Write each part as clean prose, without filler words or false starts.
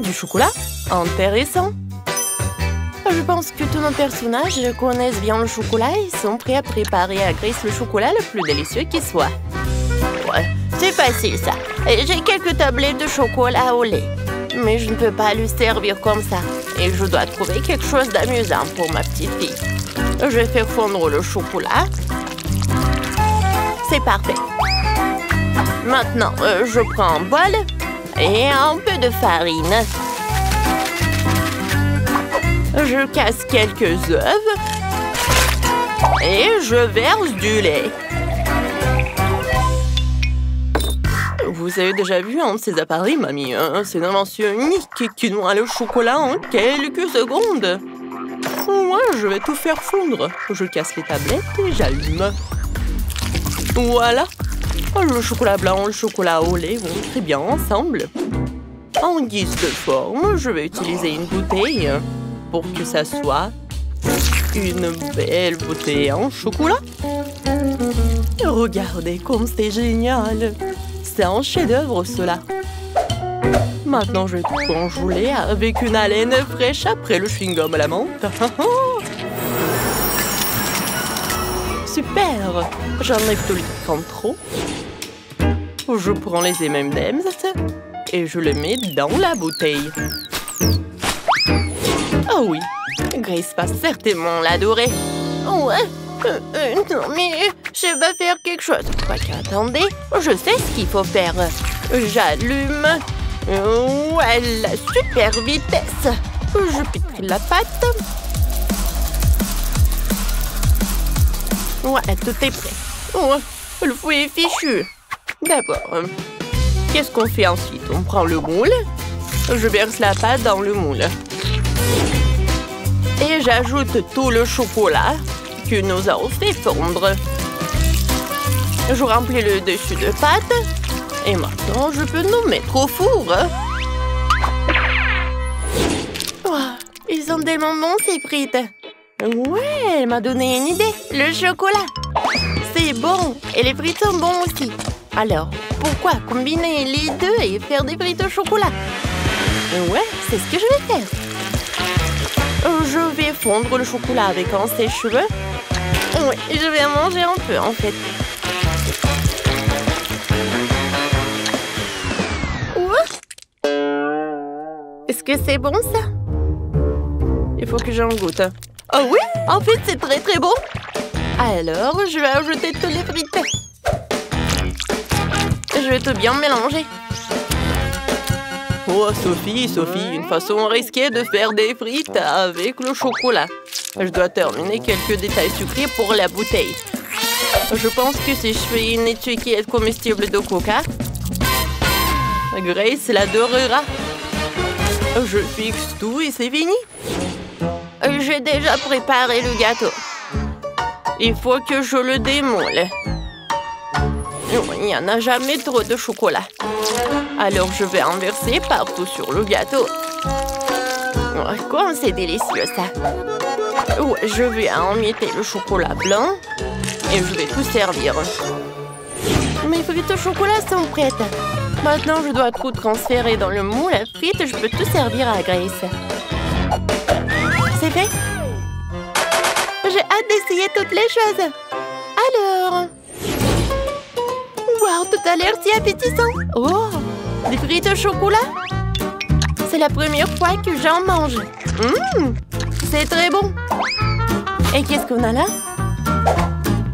du chocolat? Intéressant. Je pense que tous nos personnages connaissent bien le chocolat et sont prêts à préparer à Grace le chocolat le plus délicieux qui soit. Ouais, c'est facile ça. J'ai quelques tablettes de chocolat au lait. Mais je ne peux pas le servir comme ça. Et je dois trouver quelque chose d'amusant pour ma petite fille. Je vais faire fondre le chocolat. C'est parfait. Maintenant, je prends un bol et un peu de farine. Je casse quelques œufs et je verse du lait. Vous avez déjà vu un de ces appareils, mamie? C'est une invention unique qui noie le chocolat en quelques secondes. Moi, je vais tout faire fondre. Je casse les tablettes et j'allume. Voilà. Le chocolat blanc et le chocolat au lait vont très bien ensemble. En guise de forme, je vais utiliser une bouteille pour que ça soit une belle bouteille en chocolat. Regardez comme c'est génial. C'est un chef-d'œuvre, cela. Maintenant, je vais tout congeler avec une haleine fraîche après le chewing-gum à la menthe. Super! J'enlève tout le liquide trop. Je prends les M&M's et je les mets dans la bouteille. Oh oui, Grace va certainement l'adorer. Ouais, non mais je vais faire quelque chose. Attendez, je sais ce qu'il faut faire. J'allume. Ouais, la super vitesse. Je pétris la pâte. Ouais, tout est prêt. Oh, le fouet est fichu. D'abord, qu'est-ce qu'on fait ensuite? On prend le moule. Je verse la pâte dans le moule. Et j'ajoute tout le chocolat que nous avons fait fondre. Je remplis le dessus de pâte. Et maintenant, je peux nous mettre au four. Oh, ils sont tellement bons, ces frites. Ouais, elle m'a donné une idée. Le chocolat. C'est bon. Et les frites sont bons aussi. Alors, pourquoi combiner les deux et faire des frites au chocolat? Ouais, c'est ce que je vais faire. Je vais fondre le chocolat avec un sèche-cheveux. Oui, je vais en manger un peu, en fait. Est-ce que c'est bon, ça? Il faut que j'en goûte. Oh oui, en fait, c'est très très bon. Alors, je vais ajouter tous les frites. Je vais tout bien mélanger. Oh, Sophie, une façon risquée de faire des frites avec le chocolat. Je dois terminer quelques détails sucrés pour la bouteille. Je pense que si je fais une étiquette comestible de coca, Grace l'adorera. Je fixe tout et c'est fini. J'ai déjà préparé le gâteau. Il faut que je le démoule. Il n'y en a jamais trop de chocolat. Alors je vais en verser partout sur le gâteau. Oh, comme c'est délicieux ça. Oh, je vais emietter le chocolat blanc et je vais tout servir. Mes frites au chocolat sont prêtes. Maintenant, je dois tout transférer dans le moule à frites. Je peux tout servir à Grace. C'est fait? J'ai hâte d'essayer toutes les choses. Alors... Wow, tout a l'air si appétissant. Oh, des frites au chocolat? C'est la première fois que j'en mange. C'est très bon. Et qu'est-ce qu'on a là?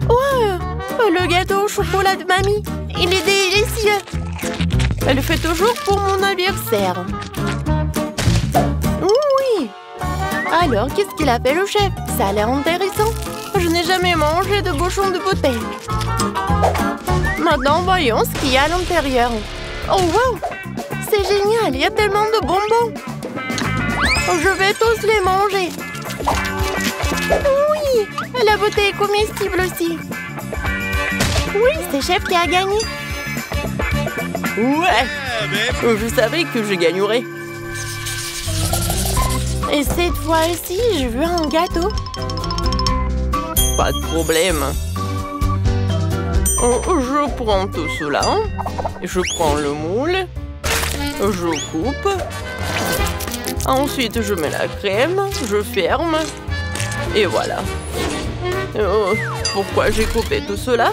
Oh, le gâteau au chocolat de mamie. Il est délicieux. Elle le fait toujours pour mon anniversaire. Oui. Alors, qu'est-ce qu'il a fait le chef? Ça a l'air intéressant. Je n'ai jamais mangé de bouchon de bouteille. Maintenant, voyons ce qu'il y a à l'intérieur. Oh, wow! C'est génial, il y a tellement de bonbons. Je vais tous les manger. Oui! La bouteille est comestible aussi. Oui, c'est Chef qui a gagné. Ouais! Je savais que je gagnerais. Et cette fois-ci, je veux un gâteau. Pas de problème. Je prends tout cela. Je prends le moule. Je coupe. Ensuite, je mets la crème, je ferme. Et voilà. Pourquoi j'ai coupé tout cela?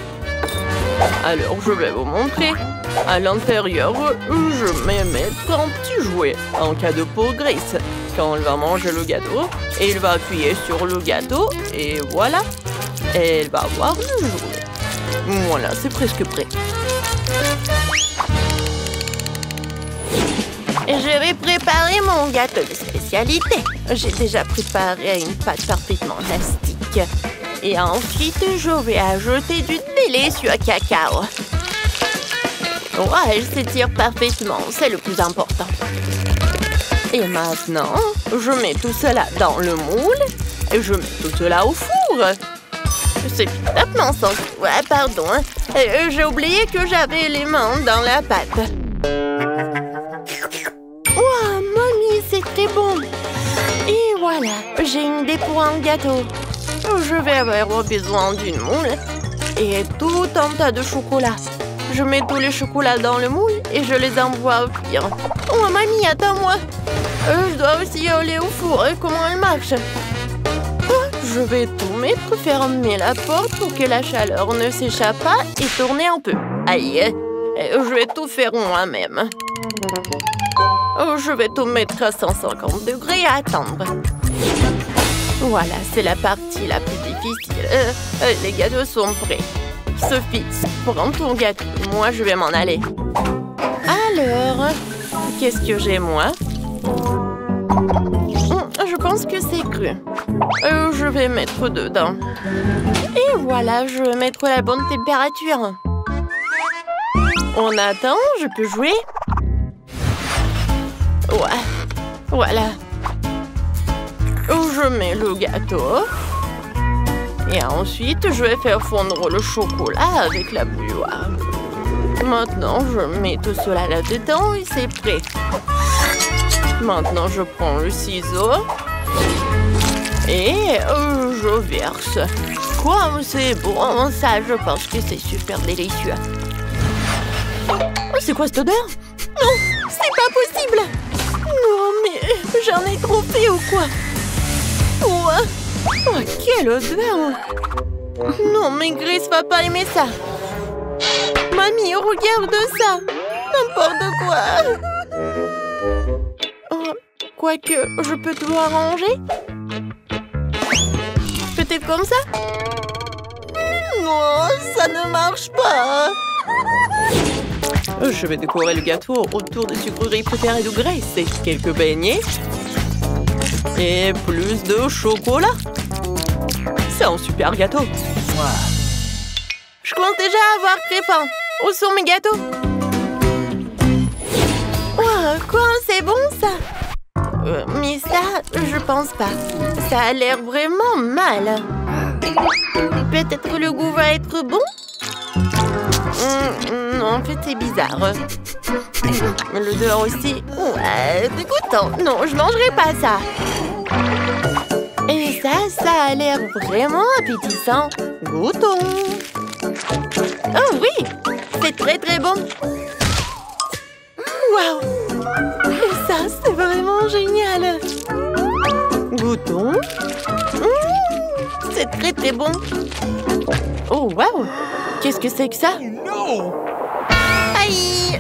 Alors, je vais vous montrer. À l'intérieur, je vais mettre un petit jouet en cas de peau graisse. Quand elle va manger le gâteau, elle va appuyer sur le gâteau et voilà. Elle va avoir le jouet. Voilà, c'est presque prêt. Je vais préparer mon gâteau de spécialité. J'ai déjà préparé une pâte parfaitement élastique. Et ensuite, je vais ajouter du délicieux cacao. Ouais, elle s'étire parfaitement, c'est le plus important. Et maintenant, je mets tout cela dans le moule et je mets tout cela au four. C'est complètement sans... Ouais, pardon. J'ai oublié que j'avais les mains dans la pâte. Wow, mamie, c'est très bon. Et voilà, j'ai une idée pour un gâteau. Je vais avoir besoin d'une moule et tout un tas de chocolat. Je mets tous les chocolats dans le moule et je les envoie cuire. Oh, mamie, attends-moi. Je dois aussi aller au four. Comment elle marche? Je vais tout mettre, fermer la porte pour que la chaleur ne s'échappe pas et tourner un peu. Aïe, je vais tout faire moi-même. Je vais tout mettre à 150 degrés et attendre. Voilà, c'est la partie la plus difficile. Les gâteaux sont prêts. Sophie, prends ton gâteau. Moi, je vais m'en aller. Alors, qu'est-ce que j'ai, moi? Je pense que c'est cru. Je vais mettre dedans. Et voilà, je vais mettre la bonne température. On attend, je peux jouer? Ouais, voilà. Je mets le gâteau. Et ensuite, je vais faire fondre le chocolat avec la bouilloire. Maintenant, je mets tout cela là-dedans et c'est prêt. Maintenant, je prends le ciseau et je verse. Quoi, c'est bon, ça, je pense que c'est super délicieux. C'est quoi cette odeur? Non, c'est pas possible. Non, mais j'en ai trop fait ou quoi? Ouais. Oh, quelle odeur! Non, mais Grace va pas aimer ça. Mamie, regarde ça. N'importe quoi. Oh, quoique, je peux tout arranger. Peut-être comme ça? Non, ça ne marche pas. Je vais décorer le gâteau autour des sucreries préférées de Grace. Et quelques beignets. Et plus de chocolat. C'est un super gâteau. Je commence déjà à avoir très faim. Où sont mes gâteaux? Oh, quoi, c'est bon ça? Mais ça, je pense pas. Ça a l'air vraiment mal. Peut-être le goût va être bon? Non, en fait, c'est bizarre. L'odeur aussi. Ouais, dégoûtant. Non, je mangerai pas ça. Et ça a l'air vraiment appétissant. Goûtons. Oh oui, c'est très très bon. Waouh. Et ça, c'est vraiment génial. Goûtons. C'est très très bon. Oh waouh. Qu'est-ce que c'est que ça? Aïe.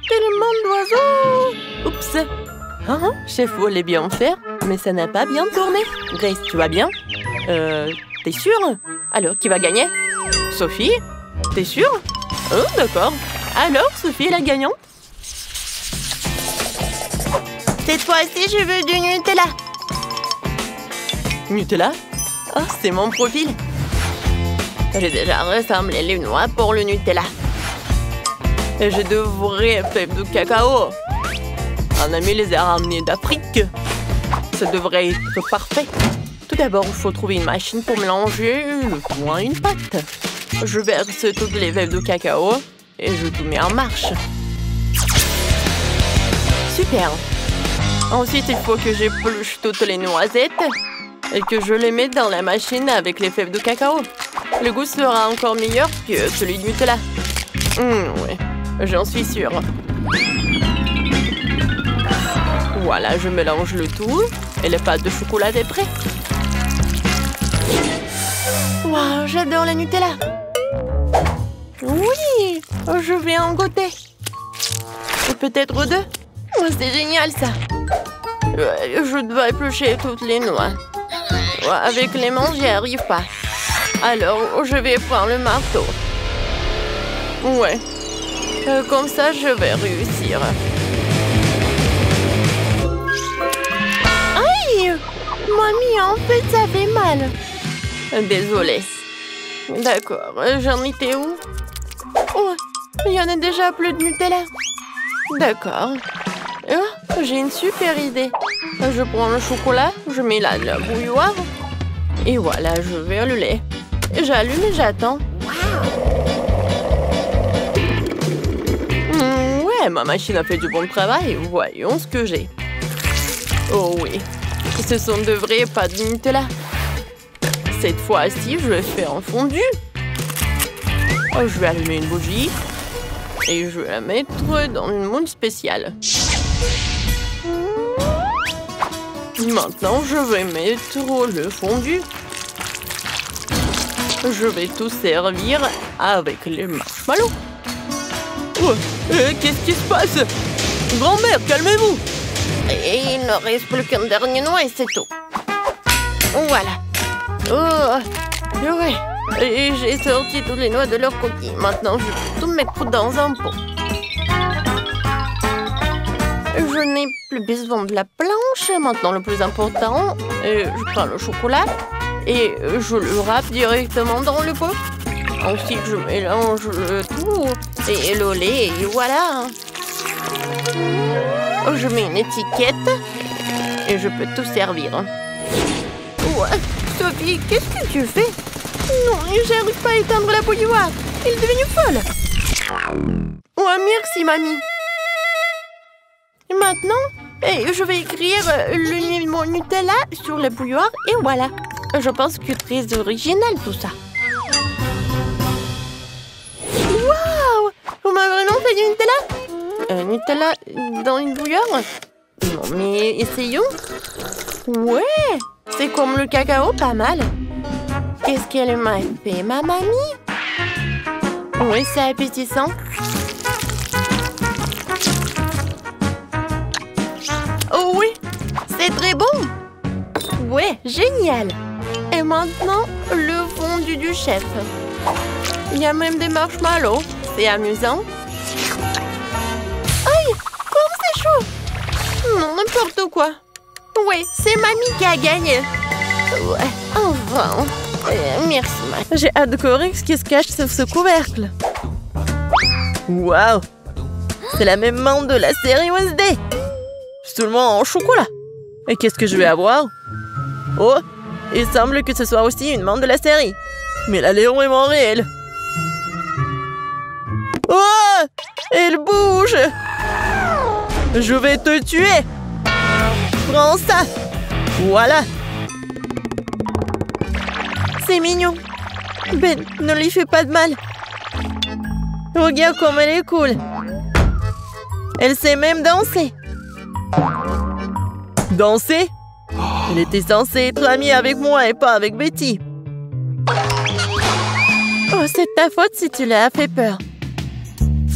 Tellement d'oiseaux. Oups. Hein? Chef voulait bien faire, mais ça n'a pas bien tourné. Grace, tu vas bien? T'es sûre? Alors, qui va gagner? Sophie? T'es sûre? Oh, d'accord. Alors, Sophie est la gagnante? Cette fois-ci, je veux du Nutella. Nutella? Oh, c'est mon profil. J'ai déjà rassemblé les noix pour le Nutella. Et j'ai de vraies fèves de cacao. Un ami les a ramenées d'Afrique. Ça devrait être parfait. Tout d'abord, il faut trouver une machine pour mélanger le tout à une pâte. Je verse toutes les fèves de cacao et je tout mets en marche. Super. Ensuite, il faut que j'épluche toutes les noisettes et que je les mette dans la machine avec les fèves de cacao. Le goût sera encore meilleur que celui du Nutella. Oui, j'en suis sûre. Voilà, je mélange le tout et les pâtes de chocolat est prêt. Waouh, j'adore la Nutella. Oui, je vais en goûter. Et peut-être deux. Oh, c'est génial ça. Je dois éplucher toutes les noix. Avec les mains, j'y arrive pas. Alors, je vais prendre le marteau. Ouais. Comme ça, je vais réussir. Aïe! Mamie, en fait, ça fait mal. Désolée. D'accord, j'en étais où? Oh, il y en a déjà plus de Nutella. D'accord. Oh, j'ai une super idée. Je prends le chocolat, je mets là la bouilloire. Et voilà, je vais le lait. J'allume et j'attends. Ouais, ma machine a fait du bon travail. Voyons ce que j'ai. Oh oui, ce sont de vraies pâtes de Nutella. Cette fois-ci, je vais faire un fondu. Oh, je vais allumer une bougie. Et je vais la mettre dans une moule spéciale. Maintenant, je vais mettre le fondu. Je vais tout servir avec les marshmallows. Oh, qu'est-ce qui se passe? Grand-mère, calmez-vous! Et il ne reste plus qu'un dernier noix et c'est tout. Voilà. Oh, ouais. Et j'ai sorti toutes les noix de leur coquille. Maintenant, je vais tout mettre dans un pot. Je n'ai plus besoin de la planche. Maintenant, le plus important, je prends le chocolat et je le râpe directement dans le pot. Ensuite, je mélange le tout et le lait et voilà. Je mets une étiquette et je peux tout servir. Ouais, Sophie, qu'est-ce que tu fais? Non, j'arrive pas à éteindre la bouilloire. Elle est devenue folle. Ouais, merci, mamie. Et maintenant, je vais écrire le mot Nutella sur la bouilloire et voilà. Je pense que c'est très original tout ça. Waouh! Vous m'avez vraiment fait du Nutella? Nutella dans une bouilloire? Non, mais essayons. Ouais, c'est comme le cacao, pas mal. Qu'est-ce qu'elle m'a fait, ma mamie? Oui, c'est appétissant. Oh oui, c'est très bon. Ouais, génial. Et maintenant, le fondu du chef. Il y a même des marshmallows. C'est amusant. Aïe, comme c'est chaud. Non, n'importe quoi. Ouais, c'est mamie qui a gagné. Ouais, enfin. Merci, mamie. J'ai hâte de découvrir ce qui se cache sous ce couvercle. Waouh, c'est la même menthe de la série Wednesday. Seulement en chocolat. Et qu'est-ce que je vais avoir? Oh, il semble que ce soit aussi une menthe de la série. Mais elle est vraiment réelle. Oh, elle bouge. Je vais te tuer. Prends ça. Voilà. C'est mignon. Ben, ne lui fais pas de mal. Regarde comme elle est cool. Elle sait même danser. Danser? Elle était censée être amie avec moi et pas avec Betty. Oh, c'est ta faute si tu l'as fait peur.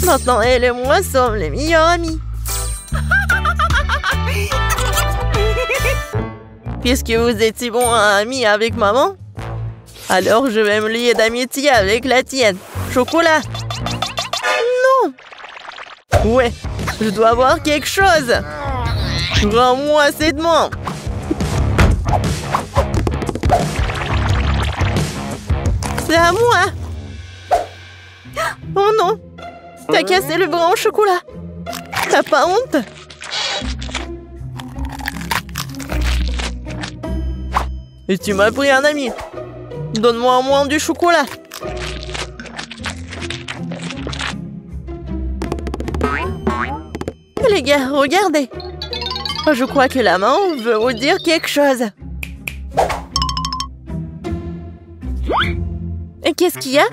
Maintenant, elle et moi sommes les meilleurs amis. Puisque vous êtes si bons amis avec maman, alors je vais me lier d'amitié avec la tienne. Chocolat. Non. Ouais, je dois avoir quelque chose. Rends-moi cette menthe. C'est à moi. Oh non. T'as cassé le bras au chocolat. T'as pas honte? Et tu m'as pris un ami. Donne-moi au moins du chocolat. Les gars, regardez. Je crois que la main veut vous dire quelque chose. Et qu'est-ce qu'il y a?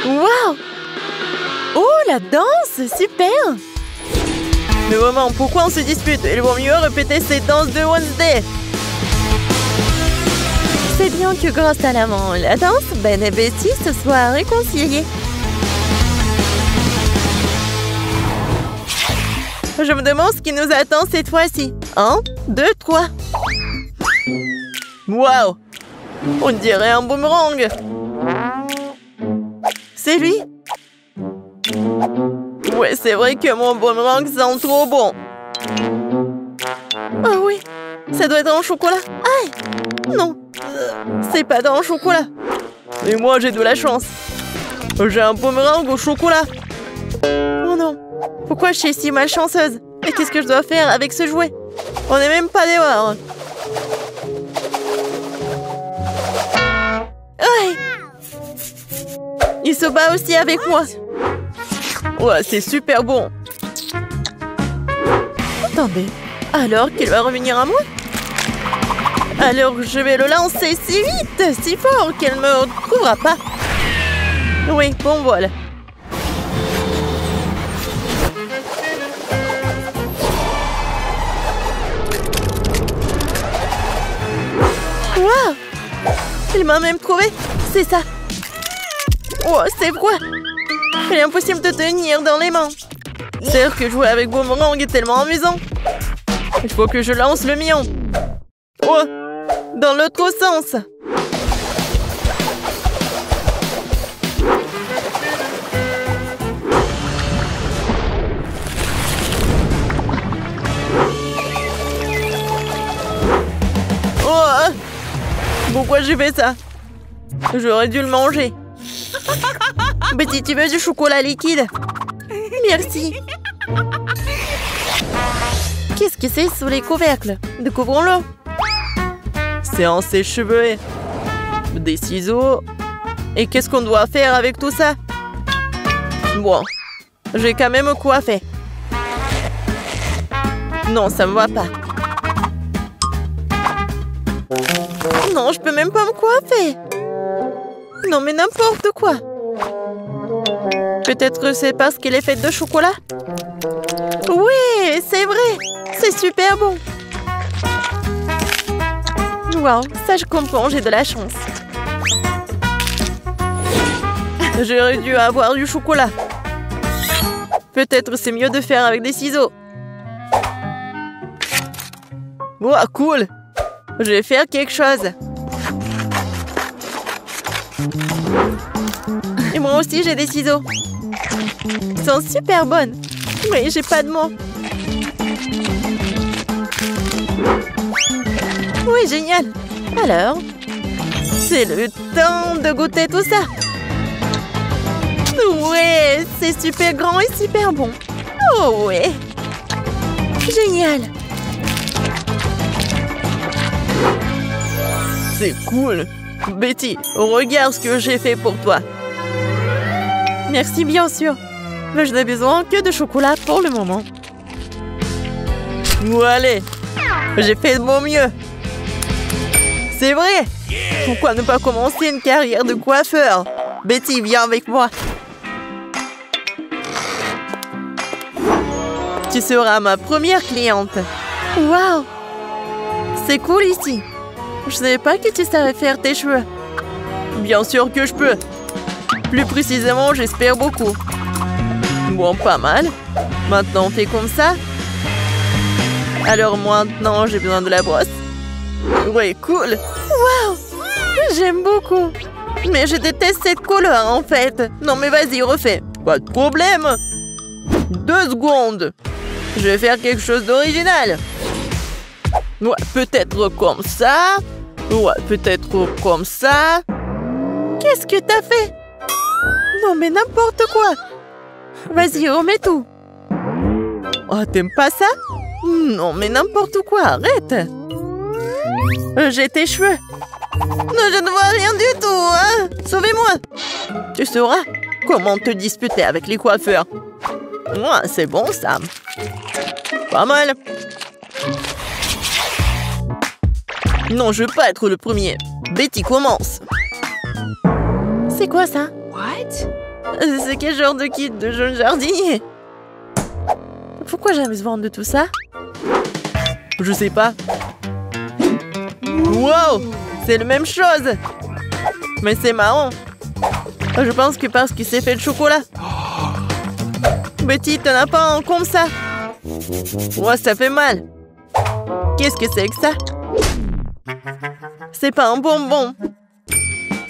Waouh! Oh, la danse, super! Mais vraiment, pourquoi on se dispute? Il vaut mieux répéter ces danses de Wednesday. C'est bien que grâce à la danse, Ben et Betty se soient réconciliés. Je me demande ce qui nous attend cette fois-ci. 1, 2, 3. Waouh! On dirait un boomerang. C'est lui? Ouais, c'est vrai que mon boomerang sent trop bon. Oh oui, ça doit être en chocolat. Aïe! Non, c'est pas dans le chocolat. Et moi, j'ai de la chance. J'ai un boomerang au chocolat. Oh non, pourquoi je suis si malchanceuse? Et qu'est-ce que je dois faire avec ce jouet? On n'est même pas dehors. Ouais. Il se bat aussi avec moi. Ouais, c'est super bon. Attendez, alors qu'il va revenir à moi? Alors je vais le lancer si vite, si fort qu'elle ne me retrouvera pas. Oui, bon voilà. Waouh! Il m'a même trouvé. C'est ça. Oh, c'est froid. Il est impossible de tenir dans les mains. C'est vrai que jouer avec boomerang est tellement amusant. Il faut que je lance le mien. Oh! Dans l'autre sens. Oh! Pourquoi j'ai fait ça? J'aurais dû le manger. Betty, tu veux du chocolat liquide? Merci. Qu'est-ce que c'est sous les couvercles? Découvrons-le. C'est un sèche-cheveux. Des ciseaux. Et qu'est-ce qu'on doit faire avec tout ça? Bon, j'ai quand même coiffé. Non, ça me va pas. Non, je peux même pas me coiffer. Non, mais n'importe quoi. Peut-être c'est parce qu'elle est faite de chocolat? Oui, c'est vrai. C'est super bon. Wow, ça je comprends, j'ai de la chance. J'aurais dû avoir du chocolat. Peut-être c'est mieux de faire avec des ciseaux. Wow, cool. Je vais faire quelque chose. Et moi aussi j'ai des ciseaux. Ils sont super bonnes. Mais j'ai pas de mots. Oui, génial. Alors, c'est le temps de goûter tout ça. Ouais, c'est super grand et super bon. Oh ouais. Génial. C'est cool. Betty, regarde ce que j'ai fait pour toi. Merci, bien sûr. Mais je n'ai besoin que de chocolat pour le moment. Allez, j'ai fait de mon mieux. C'est vrai. Pourquoi ne pas commencer une carrière de coiffeur? Betty, viens avec moi. Tu seras ma première cliente. Waouh! C'est cool ici. Je ne savais pas que tu savais faire tes cheveux. Bien sûr que je peux. Plus précisément, j'espère beaucoup. Bon, pas mal. Maintenant, on fait comme ça. Alors maintenant, j'ai besoin de la brosse. Ouais, cool. Waouh! J'aime beaucoup. Mais je déteste cette couleur, en fait. Non, mais vas-y, refais. Pas de problème. 2 secondes. Je vais faire quelque chose d'original. Ouais, peut-être comme ça. Ouais, peut-être comme ça. Qu'est-ce que t'as fait? Non, mais n'importe quoi. Vas-y, remets tout. Oh, t'aimes pas ça? Non, mais n'importe quoi, arrête. J'ai tes cheveux. Non, je ne vois rien du tout, hein. Sauvez-moi. Tu sauras comment te disputer avec les coiffeurs. Ouais, c'est bon, ça. Pas mal. Non, je veux pas être le premier. Betty commence. C'est quoi ça? What? C'est quel genre de kit de jeune jardinier? Pourquoi jamais se vendre de tout ça? Je sais pas. Wow! C'est la même chose! Mais c'est marrant. Je pense que parce que c'est fait de chocolat. Betty, t'en as pas un comme ça? Ouais, ça fait mal. Qu'est-ce que c'est que ça? C'est pas un bonbon.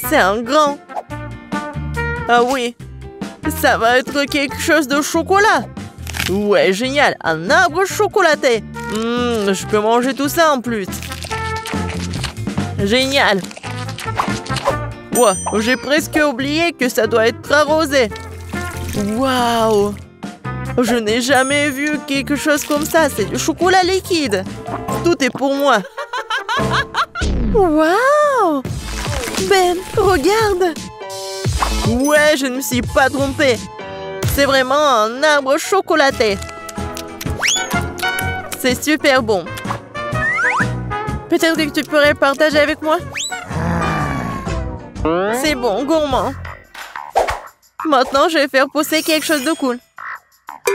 C'est un grand. Ah oui. Ça va être quelque chose de chocolat. Ouais, génial. Un arbre chocolaté. Je peux manger tout ça en plus. Génial. Ouais, j'ai presque oublié que ça doit être arrosé. Waouh. Je n'ai jamais vu quelque chose comme ça. C'est du chocolat liquide. Tout est pour moi. Waouh. Ben, regarde. Ouais, je ne me suis pas trompée. C'est vraiment un arbre chocolaté. C'est super bon. Peut-être que tu pourrais partager avec moi? C'est bon, gourmand. Maintenant, je vais faire pousser quelque chose de cool.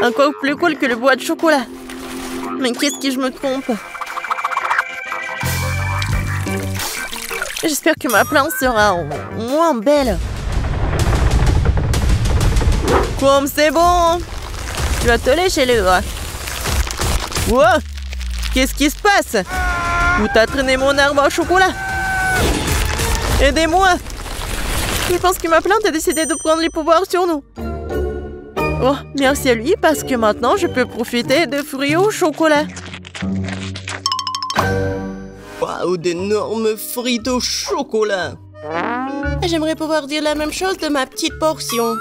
Encore plus cool que le bois de chocolat. Mais qu'est-ce que je me trompe? J'espère que ma plante sera moins belle. Comme c'est bon! Tu vas te lécher les doigts. Wow! Qu'est-ce qui se passe? Où t'as traîné mon arbre au chocolat? Aidez-moi! Je pense que ma plante a décidé de prendre les pouvoirs sur nous. Oh, merci à lui parce que maintenant je peux profiter de fruits au chocolat. Waouh, d'énormes frites au chocolat! J'aimerais pouvoir dire la même chose de ma petite portion.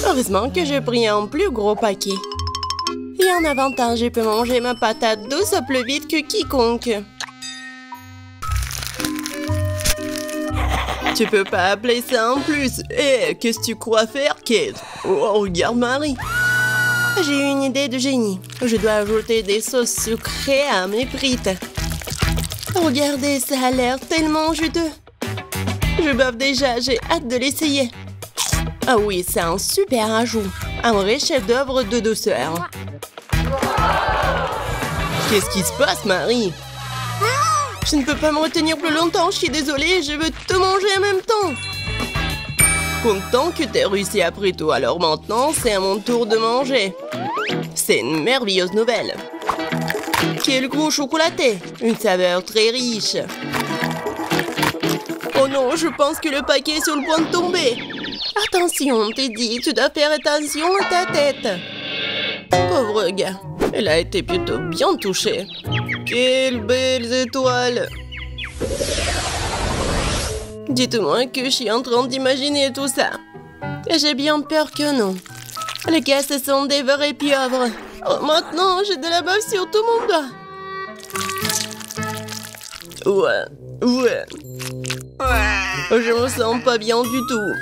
Heureusement que j'ai pris un plus gros paquet. Et en avantage, je peux manger ma patate douce plus vite que quiconque. Tu peux pas appeler ça en plus. Qu'est-ce que tu crois faire, Kate? Oh, regarde Marie. J'ai eu une idée de génie. Je dois ajouter des sauces sucrées à mes frites. Regardez, ça a l'air tellement juteux. Je bave déjà, j'ai hâte de l'essayer. Ah oui, c'est un super ajout. Un vrai chef-d'œuvre de douceur. Qu'est-ce qui se passe, Marie? Je ne peux pas me retenir plus longtemps, je suis désolée, je veux tout manger en même temps. Content que t'aies réussi après tout, alors maintenant, c'est à mon tour de manger. C'est une merveilleuse nouvelle. Quel gros chocolaté! Une saveur très riche. Oh non, je pense que le paquet est sur le point de tomber. Attention, t'es dit, tu dois faire attention à ta tête. Pauvre gars, elle a été plutôt bien touchée. Quelles belles étoiles! Dites-moi que je suis en train d'imaginer tout ça. J'ai bien peur que non. Les gars, ce sont des vrais pieuvres. Oh, maintenant, j'ai de la bave sur tout mon doigt. Ouais. Je me sens pas bien du tout.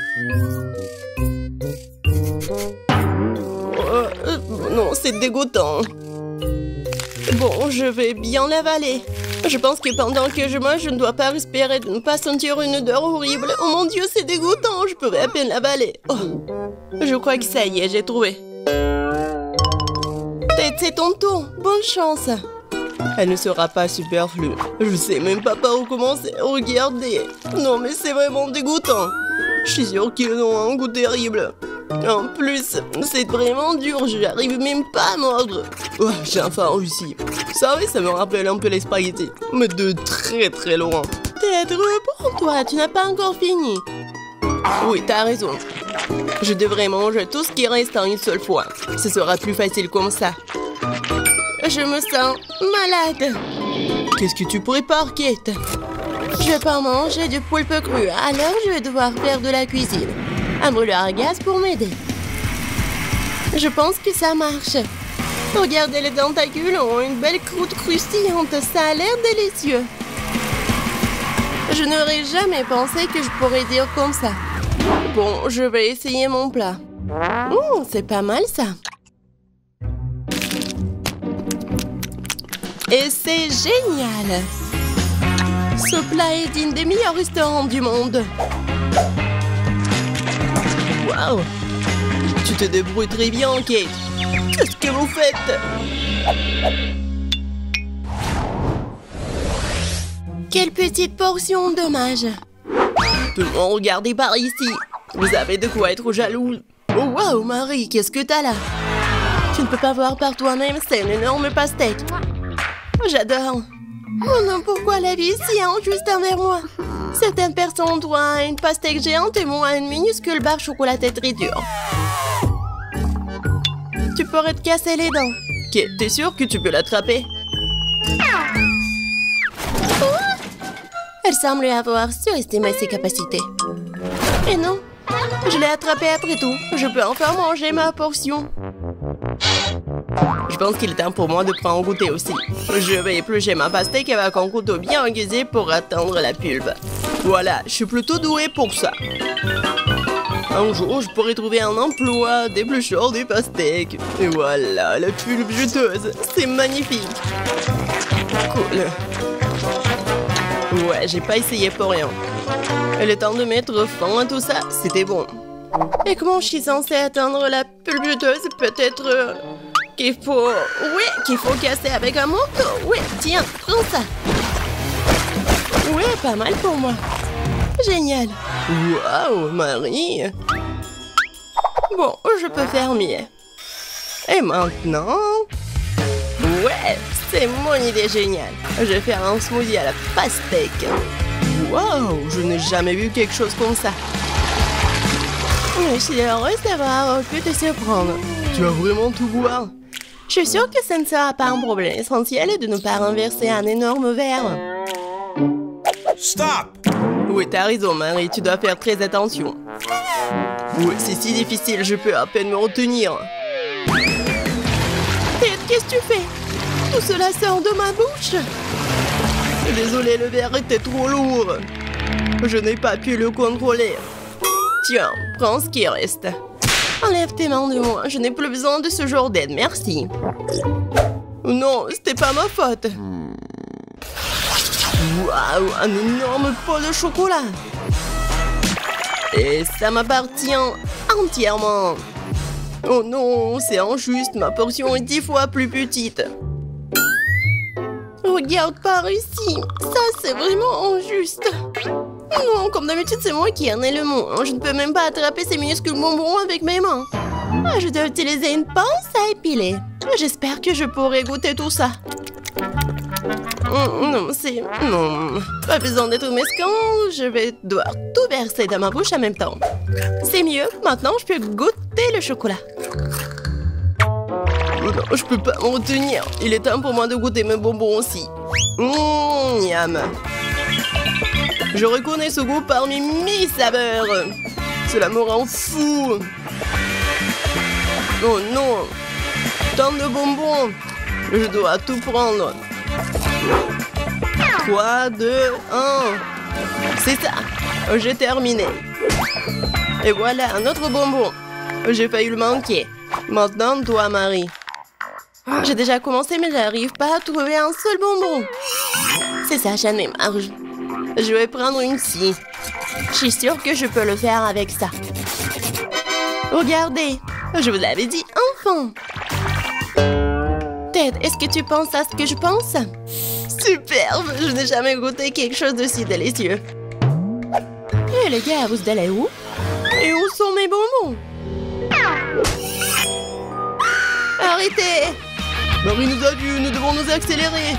Non, c'est dégoûtant. Bon, je vais bien l'avaler. Je pense que pendant que je mange, je ne dois pas respirer, de ne pas sentir une odeur horrible. Oh mon Dieu, c'est dégoûtant, je pourrais à peine l'avaler. Oh, je crois que ça y est, j'ai trouvé. C'est ton tour, bonne chance. Elle ne sera pas superflue. Je sais même pas par où commencer. Regardez. Non, mais c'est vraiment dégoûtant. Je suis sûre qu'ils ont un goût terrible. En plus, c'est vraiment dur. J'arrive même pas à mordre. Oh, j'ai enfin réussi. Ça, oui, ça me rappelle un peu les spaghettis. Mais de très très loin. Tête, reprends-toi. Tu n'as pas encore fini. Oui, t'as raison. Je devrais manger tout ce qui reste en une seule fois. Ce sera plus facile comme ça. Je me sens malade. Qu'est-ce que tu prépares, Kate? Je vais pas manger du poulpe cru, alors je vais devoir faire de la cuisine. Un brûleur à gaz pour m'aider. Je pense que ça marche. Regardez, les tentacules ont une belle croûte croustillante. Ça a l'air délicieux. Je n'aurais jamais pensé que je pourrais dire comme ça. Bon, je vais essayer mon plat. C'est pas mal ça. Et c'est génial! Ce plat est digne des meilleurs restaurants du monde. Waouh! Tu te débrouilles très bien, Kate. Qu'est-ce que vous faites? Quelle petite portion, dommage. Tout le monde, regardez par ici. Vous avez de quoi être jaloux. Oh waouh, Marie, qu'est-ce que t'as là? Tu ne peux pas voir par toi-même, c'est une énorme pastèque. J'adore. Oh non, pourquoi la vie est si injuste envers moi? Certaines personnes ont droit à une pastèque géante et moi à une minuscule barre chocolatée très dure. Tu pourrais te casser les dents. Ok, t'es sûr que tu peux l'attraper? Elle semble avoir surestimé ses capacités. Et non, je l'ai attrapée après tout. Je peux enfin manger ma portion. Je pense qu'il est temps pour moi de prendre un goûter aussi. Je vais éplucher ma pastèque avec un couteau bien aiguisé pour atteindre la pulpe. Voilà, je suis plutôt douée pour ça. Un jour, je pourrais trouver un emploi d'éplucheur des pastèques. Et voilà, la pulpe juteuse. C'est magnifique. Cool. Ouais, j'ai pas essayé pour rien. Et le temps de mettre fin à tout ça, c'était bon. Et comment je suis censée atteindre la pulpe juteuse? Peut-être qu'il faut... Oui, qu'il faut casser avec un manteau. Oui, tiens, prends ça. Oui, pas mal pour moi. Génial. Waouh, Marie. Bon, je peux faire mieux. Et maintenant... Ouais, c'est mon idée géniale. Je vais faire un smoothie à la pastèque. Waouh, je n'ai jamais vu quelque chose comme ça. Je suis heureuse d'avoir pu te surprendre. Tu vas vraiment tout boire? Je suis sûre que ce ne sera pas un problème. L'essentiel est de ne pas renverser un énorme verre. Stop! Oui, t'as raison, Marie. Tu dois faire très attention. Oui, c'est si difficile, je peux à peine me retenir. Ted, qu'est-ce que tu fais? Tout cela sort de ma bouche. Désolé, le verre était trop lourd. Je n'ai pas pu le contrôler. Tiens, prends ce qui reste. Enlève tes mains de moi, je n'ai plus besoin de ce genre d'aide, merci. Non, c'était pas ma faute. Waouh, un énorme pot de chocolat. Et ça m'appartient entièrement. Oh non, c'est injuste, ma portion est 10 fois plus petite. Regarde par ici, ça c'est vraiment injuste. Non, comme d'habitude c'est moi qui en ai le mot. Je ne peux même pas attraper ces minuscules bonbons avec mes mains. Je dois utiliser une pince à épiler. J'espère que je pourrai goûter tout ça. Non, c'est... Non, pas besoin d'être mesquin, je vais devoir tout verser dans ma bouche en même temps. C'est mieux, maintenant je peux goûter le chocolat. Non, je peux pas m'en retenir. Il est temps pour moi de goûter mes bonbons aussi. Miam. Je reconnais ce goût parmi mes saveurs. Cela me rend fou. Oh non. Tant de bonbons. Je dois tout prendre. 3, 2, 1. C'est ça. J'ai terminé. Et voilà, un autre bonbon. J'ai failli le manquer. Maintenant, toi, Marie. J'ai déjà commencé, mais j'arrive pas à trouver un seul bonbon. C'est ça, j'en ai marre. Je vais prendre une scie. Je suis sûre que je peux le faire avec ça. Regardez, je vous l'avais dit, enfin. Ted, est-ce que tu penses à ce que je pense? Superbe, je n'ai jamais goûté quelque chose de si délicieux. Et les gars, vous allez où? Et où sont mes bonbons? Arrêtez! Marie nous a vus, nous devons nous accélérer.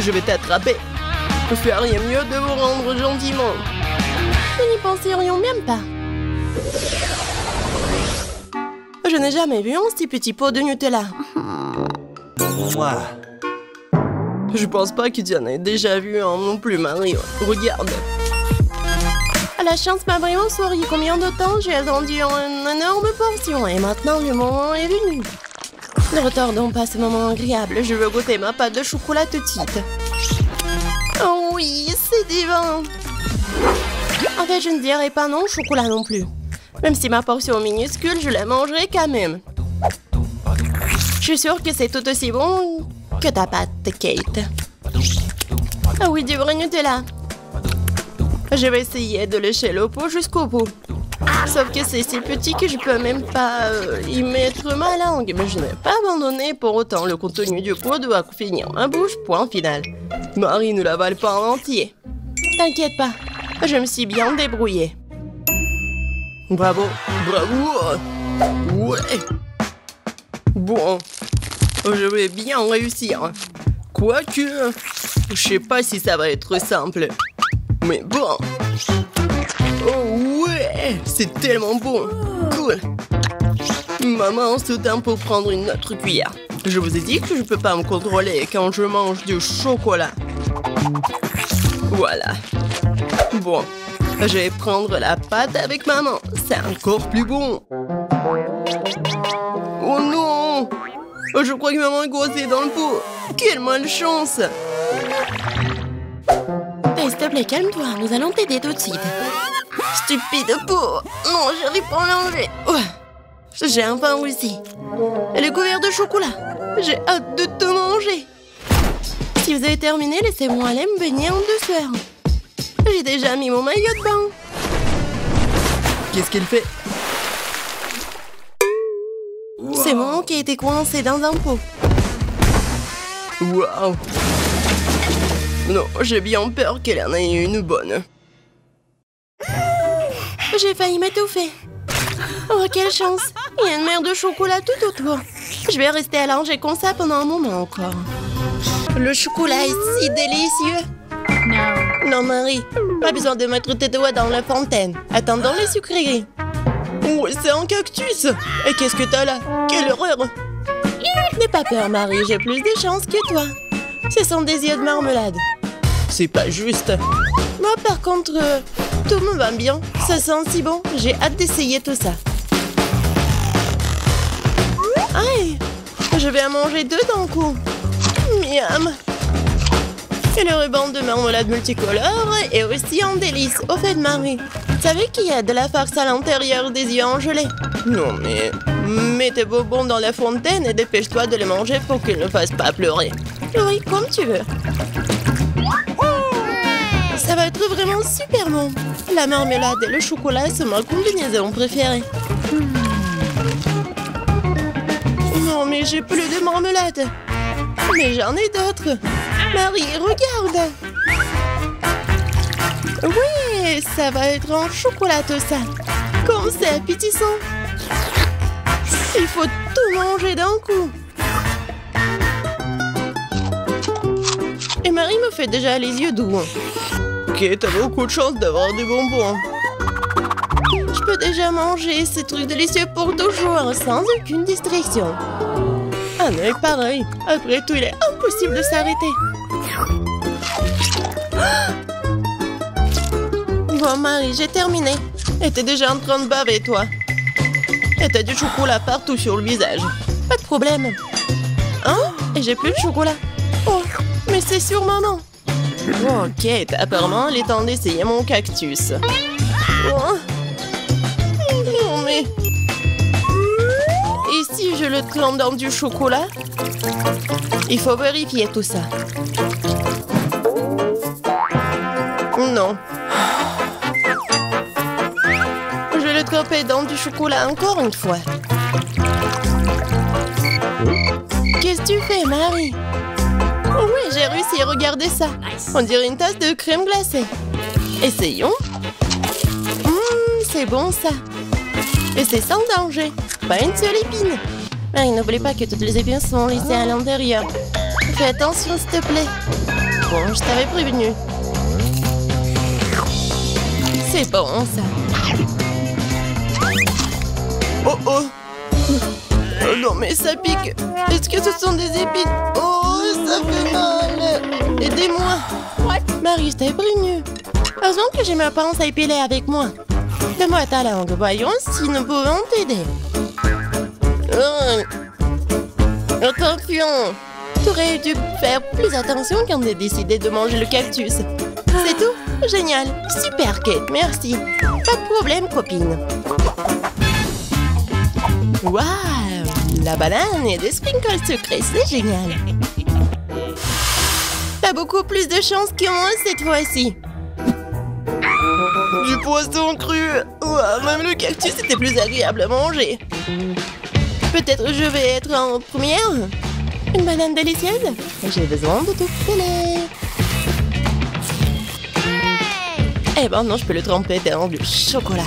Je vais t'attraper. Je fais rien mieux de vous rendre gentiment. Nous n'y penserions même pas. Je n'ai jamais vu un si petit pot de Nutella. Je pense pas que tu en aies déjà vu un non plus, Marie. Regarde. La chance m'a vraiment souri. Combien de temps j'ai attendu une énorme portion et maintenant le moment est venu. Ne retardons pas ce moment agréable. Je veux goûter ma pâte de chocolat tout de suite. Oh oui, c'est divin. En fait, je ne dirais pas non au chocolat non plus. Même si ma portion est minuscule, je la mangerai quand même. Je suis sûre que c'est tout aussi bon que ta pâte, Kate. Ah oui, du vrai Nutella. Je vais essayer de lécher le pot jusqu'au bout. Sauf que c'est si petit que je peux même pas y mettre ma langue. Mais je n'ai pas abandonné pour autant. Le contenu du pot doit finir ma bouche, point final. Marie ne l'avale pas en entier. T'inquiète pas, je me suis bien débrouillée. Bravo, bravo. Ouais. Bon, je vais bien réussir. Quoique, je sais pas si ça va être simple. Mais bon. Oh ouais, c'est tellement bon. Cool. Maman se tint pour prendre une autre cuillère. Je vous ai dit que je peux pas me contrôler quand je mange du chocolat. Voilà. Bon, je vais prendre la pâte avec maman. C'est encore plus bon. Oh non! Je crois que maman est coincée dans le pot. Quelle malchance! Hey, s'il te plaît, calme-toi. Nous allons t'aider tout de suite. Stupide pot! Non, j'arrive pas à manger. Oh, j'ai enfin réussi. Elle est couverte de chocolat. J'ai hâte de te manger. Si vous avez terminé, laissez-moi aller me baigner en douceur. J'ai déjà mis mon maillot de bain. Qu'est-ce qu'elle fait? C'est moi qui ai été coincé dans un pot. Waouh! Non, j'ai bien peur qu'elle en ait une bonne. J'ai failli m'étouffer. Oh, quelle chance! Il y a une mer de chocolat tout autour. Je vais rester allongée comme ça pendant un moment encore. Le chocolat est si délicieux. Non, Marie, pas besoin de mettre tes doigts dans la fontaine. Attendons les sucreries. Oh, c'est un cactus! Et qu'est-ce que t'as là? Quelle horreur! N'aie pas peur, Marie, j'ai plus de chance que toi. Ce sont des yeux de marmelade. C'est pas juste. Moi, par contre, tout me va bien. Ça sent si bon. J'ai hâte d'essayer tout ça. Aïe! Je vais en manger deux d'un coup. Miam! Et le ruban de marmelade multicolore est aussi un délice. Au fait, Marie, tu savais qu'il y a de la farce à l'intérieur des yeux en gelée? Non, mais mets tes bonbons dans la fontaine et dépêche-toi de les manger pour qu'ils ne fassent pas pleurer. Oui, comme tu veux. Ça va être vraiment super bon. La marmelade et le chocolat sont ma combinaison préférée. Non, mais j'ai plus de marmelade. Mais j'en ai d'autres. Marie, regarde. Oui, ça va être en chocolat tout ça. Comme c'est appétissant. Il faut tout manger d'un coup. Et Marie me fait déjà les yeux doux. Ok, t'as beaucoup de chance d'avoir des bonbons. Je peux déjà manger ces trucs délicieux pour toujours, sans aucune distraction. Ah non, pareil. Après tout, il est impossible de s'arrêter. Bon, Marie, j'ai terminé. Et t'es déjà en train de baver, toi. Et t'as du chocolat partout sur le visage. Pas de problème. Hein? Et j'ai plus de chocolat. Oh, mais c'est sur maman. Ok, apparemment, il est temps d'essayer mon cactus. Oh. Non, mais... Et si je le trempe dans du chocolat? Il faut vérifier tout ça. Non. Je vais le tremper dans du chocolat encore une fois. Qu'est-ce que tu fais, Marie? Oh oui, j'ai réussi, regardez ça. On dirait une tasse de crème glacée. Essayons. C'est bon ça. Et c'est sans danger. Pas une seule épine. Marie, n'oublie pas que toutes les épines sont laissées à l'intérieur. Fais attention, s'il te plaît. Bon, je t'avais prévenu. C'est bon, ça. Oh, oh. Oh non, mais ça pique. Est-ce que ce sont des épines? Oh, ça fait mal. Aidez-moi. Marie, je t'avais prévenu. Heureusement que j'ai ma pince à épiler avec moi. Donne-moi ta langue. Voyons si nous pouvons t'aider. Attention. Tu aurais dû faire plus attention quand tu as décidé de manger le cactus. C'est tout? Génial. Super, Kate. Merci. Pas de problème, copine. Waouh! La banane et des sprinkles sucrés, c'est génial. T'as beaucoup plus de chance que moi cette fois-ci. Du poisson cru. Ouah, même le cactus était plus agréable à manger. Peut-être je vais être en première. Une banane délicieuse. J'ai besoin de tout filer. Et maintenant, je peux le tremper dans du chocolat.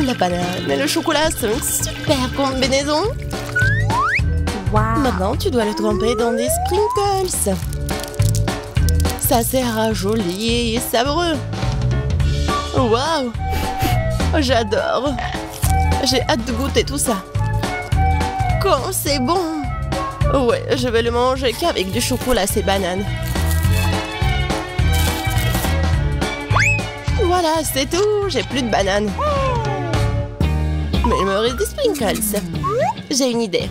La banane et le chocolat, c'est une super combinaison. Wow. Maintenant, tu dois le tremper dans des sprinkles. Ça sera joli et savoureux. Waouh! J'adore. J'ai hâte de goûter tout ça. Comme c'est bon! Ouais, je vais le manger qu'avec du chocolat, ces bananes. Voilà, c'est tout. J'ai plus de bananes. Mais il me reste des sprinkles. J'ai une idée.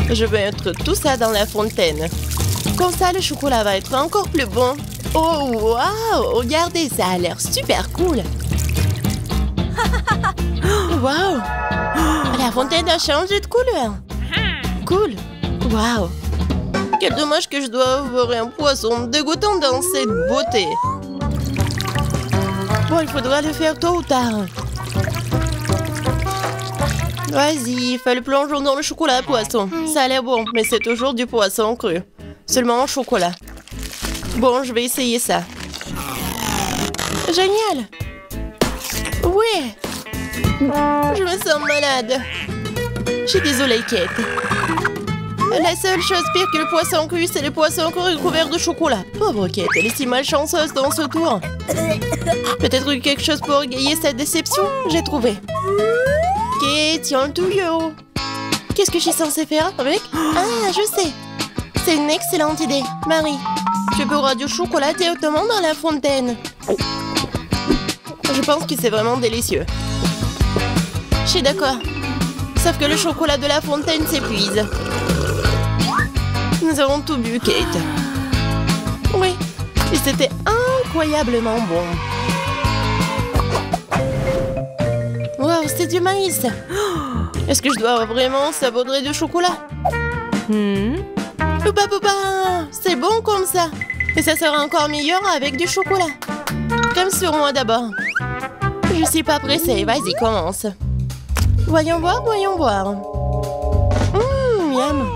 Je vais mettre tout ça dans la fontaine. Comme ça, le chocolat va être encore plus bon. Oh, waouh! Regardez, ça a l'air super cool. Waouh! La fontaine a changé de couleur. Cool. Waouh! Quel dommage que je dois avoir un poisson dégoûtant dans cette beauté. Bon, il faudra le faire tôt ou tard. Vas-y, fais le plongeon dans le chocolat, poisson. Ça a l'air bon, mais c'est toujours du poisson cru. Seulement en chocolat. Bon, je vais essayer ça. Génial! Oui! Je me sens malade. Je suis désolée, Kate. La seule chose pire que le poisson cru, c'est le poisson cru couvert de chocolat. Pauvre Kate, elle est si malchanceuse dans ce tour. Peut-être quelque chose pour égayer cette déception? J'ai trouvé. Kate, tiens le tuyau. Qu'est-ce que je suis censée faire avec? Ah, je sais. C'est une excellente idée. Marie, tu boiras du chocolat directement dans la fontaine. Je pense que c'est vraiment délicieux. Je suis d'accord. Sauf que le chocolat de la fontaine s'épuise. Nous avons tout bu, Kate. Oui, et c'était incroyablement bon. Wow, c'est du maïs. Est-ce que je dois vraiment saupoudrer du chocolat? Poupa poupa, c'est bon comme ça. Et ça sera encore meilleur avec du chocolat. Comme sur moi d'abord. Je suis pas pressée, vas-y, commence. Voyons voir, voyons voir. Miam.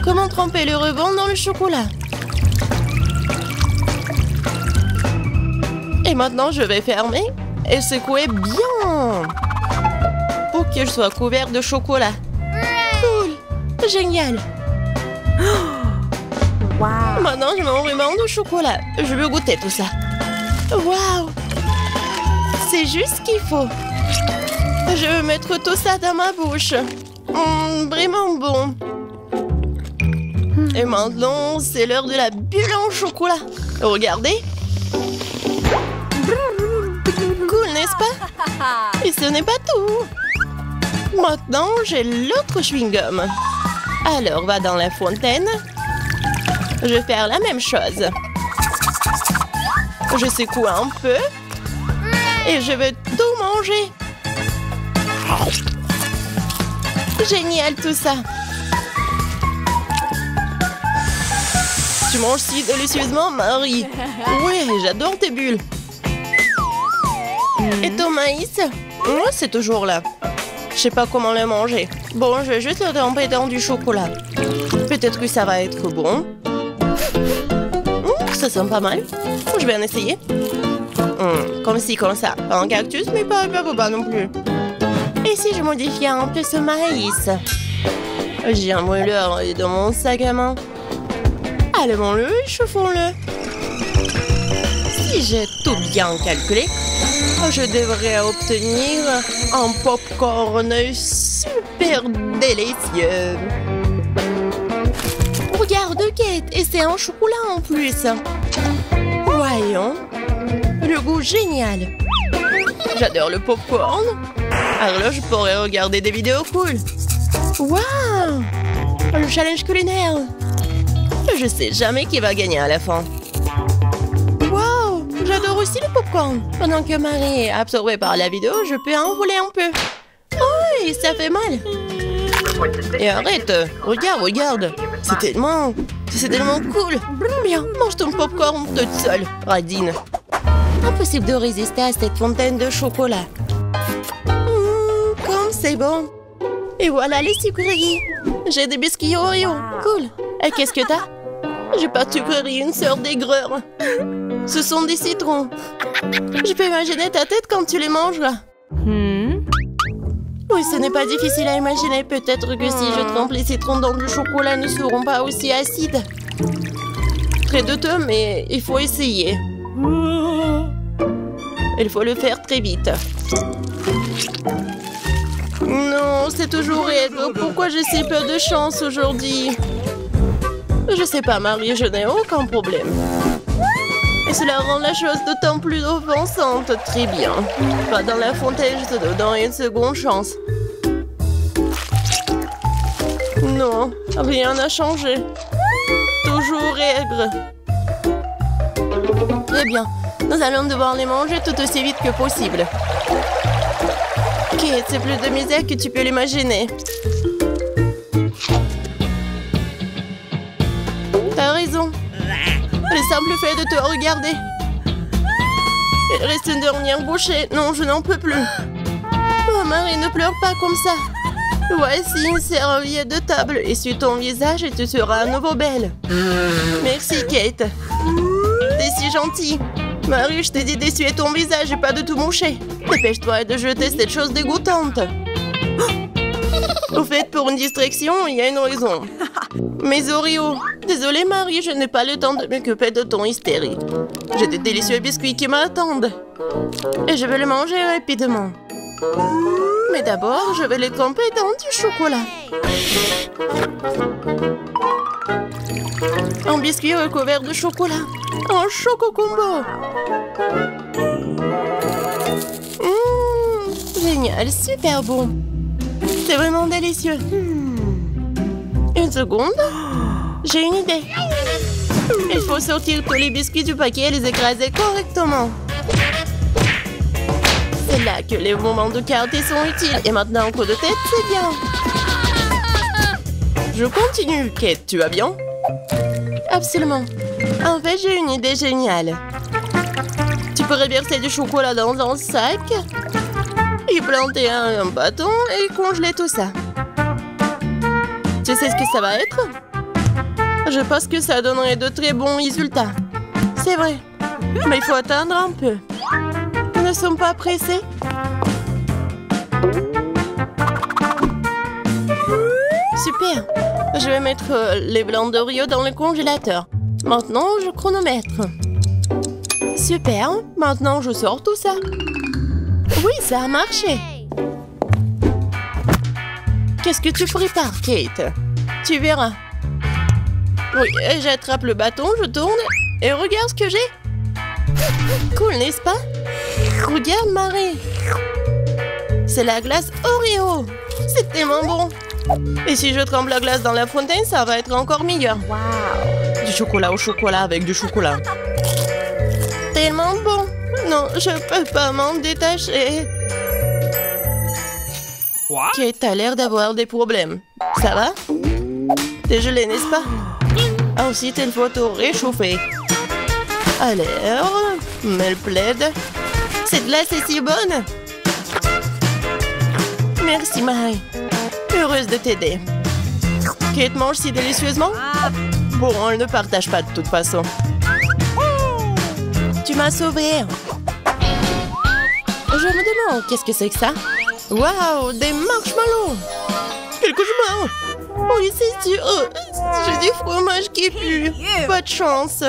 Comment tremper le rebond dans le chocolat? Et maintenant, je vais fermer et secouer bien pour que je sois couvert de chocolat. Cool, génial. Wow. Maintenant, je m'en vraiment de chocolat. Je veux goûter tout ça. Waouh! C'est juste ce qu'il faut. Je veux mettre tout ça dans ma bouche. Vraiment bon. Et maintenant, c'est l'heure de la bulle en chocolat. Regardez. Cool, n'est-ce pas? Et ce n'est pas tout. Maintenant, j'ai l'autre chewing-gum. Alors, va dans la fontaine. Je vais faire la même chose. Je secoue un peu. Et je vais tout manger. Génial tout ça. Tu manges si délicieusement, Marie. Ouais, j'adore tes bulles. Et ton maïs? C'est toujours là. Je sais pas comment le manger. Bon, je vais juste le tremper dans du chocolat. Peut-être que ça va être bon. Ça sent pas mal. Je vais en essayer. Comme ci, comme ça. Pas un cactus, mais pas non plus. Et si je modifiais un peu ce maïs? J'ai un mouleur dans mon sac à main. Allumons-le et chauffons-le. Si j'ai tout bien calculé, je devrais obtenir un popcorn super délicieux. Regarde, Kate, et c'est un chocolat en plus. Voyons. Le goût génial. J'adore le popcorn. Alors là, je pourrais regarder des vidéos cool. Waouh! Le challenge culinaire. Je sais jamais qui va gagner à la fin. Waouh! J'adore aussi le popcorn. Pendant que Marie est absorbée par la vidéo, je peux en voler un peu. Oh, ça fait mal. Et arrête. Regarde. C'est tellement cool. Bien, mange ton popcorn toute seule, Radine. Impossible de résister à cette fontaine de chocolat. Comme c'est bon. Et voilà les sucreries. J'ai des biscuits Oreo. Cool. Et qu'est-ce que t'as? J'ai pas de sucreries, une sœur d'aigreur. Ce sont des citrons. Je peux imaginer ta tête quand tu les mangeras. Oui, ce n'est pas difficile à imaginer. Peut-être que si je trempe les citrons dans du chocolat, ne seront pas aussi acides. Très douteux, mais il faut essayer. Il faut le faire très vite. Non, c'est toujours aigre. Pourquoi j'ai si peu de chance aujourd'hui? Je sais pas, Marie, je n'ai aucun problème. Et cela rend la chose d'autant plus offensante. Très bien. Pas dans la fontaine, je te donne une seconde chance. Non, rien n'a changé. Toujours aigre. Très bien. Nous allons devoir les manger tout aussi vite que possible. Kate, c'est plus de misère que tu peux l'imaginer. T'as raison. Le simple fait de te regarder. Il reste une dernière bouchée. Non, je n'en peux plus. Oh, Marie, ne pleure pas comme ça. Voici une serviette de table. Essuie ton visage et tu seras à nouveau belle. Merci, Kate. T'es si gentille. Marie, je t'ai dit d'essuyer ton visage et pas de tout moucher. Dépêche-toi de jeter cette chose dégoûtante. Au fait, pour une distraction, il y a une raison. Mes Oreos. Désolée, Marie, je n'ai pas le temps de m'occuper de ton hystérie. J'ai des délicieux biscuits qui m'attendent. Et je vais les manger rapidement. Mais d'abord, je vais les tremper dans du chocolat. Un biscuit recouvert de chocolat. Un choco combo. Génial, super bon. C'est vraiment délicieux. Une seconde. J'ai une idée. Il faut sortir tous les biscuits du paquet et les écraser correctement. C'est là que les moments de quartier sont utiles. Et maintenant, un coup de tête, c'est bien. Je continue. Kate, tu vas bien? Absolument. En fait, j'ai une idée géniale. Tu pourrais verser du chocolat dans un sac, y planter un bâton et congeler tout ça. Tu sais ce que ça va être? Je pense que ça donnerait de très bons résultats. C'est vrai. Mais il faut attendre un peu. Nous ne sommes pas pressés. Super. Je vais mettre les blancs d'Oreo dans le congélateur. Maintenant, je chronomètre. Super. Maintenant, je sors tout ça. Oui, ça a marché. Qu'est-ce que tu prépares, Kate? Tu verras. Oui, j'attrape le bâton, je tourne et regarde ce que j'ai. Cool, n'est-ce pas? Regarde, Marie. C'est la glace Oreo. C'est tellement bon. Et si je trempe la glace dans la fontaine, ça va être encore meilleur. Wow. Du chocolat au chocolat avec du chocolat. Tellement bon. Non, je peux pas m'en détacher. What? Kate a l'air d'avoir des problèmes. Ça va? T'es gelé, n'est-ce pas? Ensuite, il faut tout réchauffer. Alors, mets le plaid. Cette glace est si bonne. Merci, Marie. Heureuse de t'aider. Kate mange si délicieusement. Bon, elle ne partage pas de toute façon. Tu m'as sauvée. Je me demande, qu'est-ce que c'est que ça? Waouh, des marshmallows. Quel cauchemar. Oui, c'est sûr. J'ai du fromage qui pue. Pas de chance.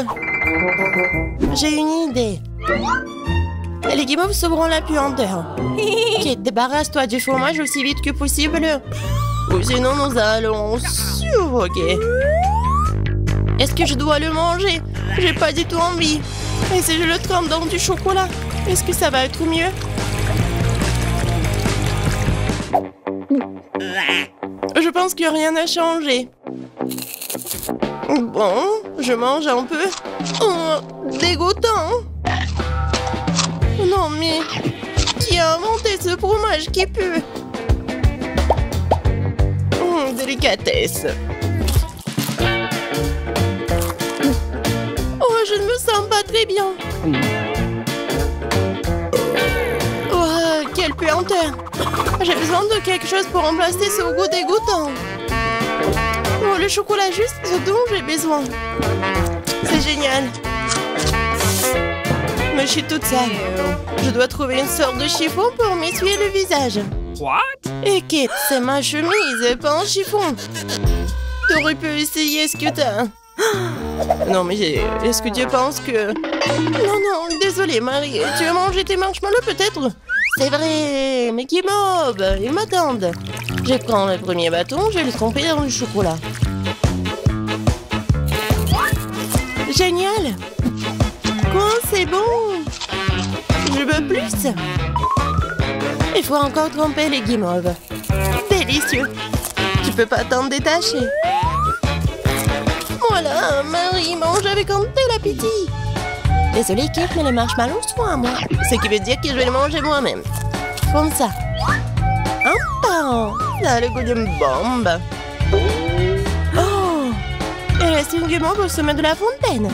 J'ai une idée. Les guimauves sauveront la puanteur. Kate, débarrasse-toi du fromage aussi vite que possible. Ou sinon, nous allons suffoquer. Est-ce que je dois le manger? J'ai pas du tout envie. Et si je le trempe dans du chocolat, est-ce que ça va être mieux? Je pense que rien n'a changé. Bon, je mange un peu. Oh, dégoûtant. Non mais, qui a inventé ce fromage qui pue? Délicatesse. Oh, je ne me sens pas très bien. lenteur. J'ai besoin de quelque chose pour remplacer ce goût dégoûtant. Oh, le chocolat juste ce dont j'ai besoin. C'est génial. Mais je suis toute sale. Je dois trouver une sorte de chiffon pour m'essuyer le visage. What? Et Kate, c'est ma chemise, pas un chiffon. T'aurais pu essayer ce que t'as. Non, mais est-ce que tu penses que... Non, désolé, Marie. Tu veux manger tes marshmallows, peut-être? C'est vrai, mais qui mob, ils m'attendent. Je prends le premier bâton, je vais le tremper dans le chocolat. Génial! Quoi, c'est bon! Je veux plus! Il faut encore tremper les guimauves. Délicieux! Tu peux pas t'en détacher. Voilà, Marie mange avec un tel appétit. Désolée, Kate, mais les marshmallows sont à moi. Ce qui veut dire que je vais les manger moi-même. Comme ça. Ça a le goût d'une bombe. Oh! Il reste une guimauve au sommet de la fontaine.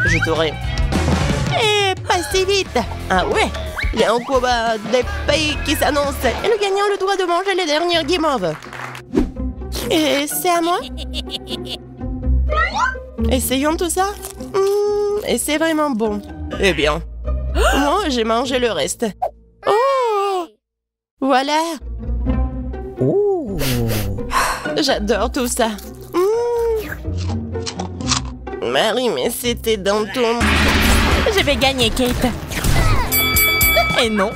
Je t'aurai. Et pas si vite. Ah ouais? Il y a un combat des pays qui s'annonce. Et le gagnant a le droit de manger les dernières guimauves. Et c'est à moi? Essayons tout ça. Et c'est vraiment bon. Eh bien, moi, j'ai mangé le reste. Oh! Voilà. Oh. J'adore tout ça. Marie, mais c'était dans ton... Je vais gagner, Kate. Et non.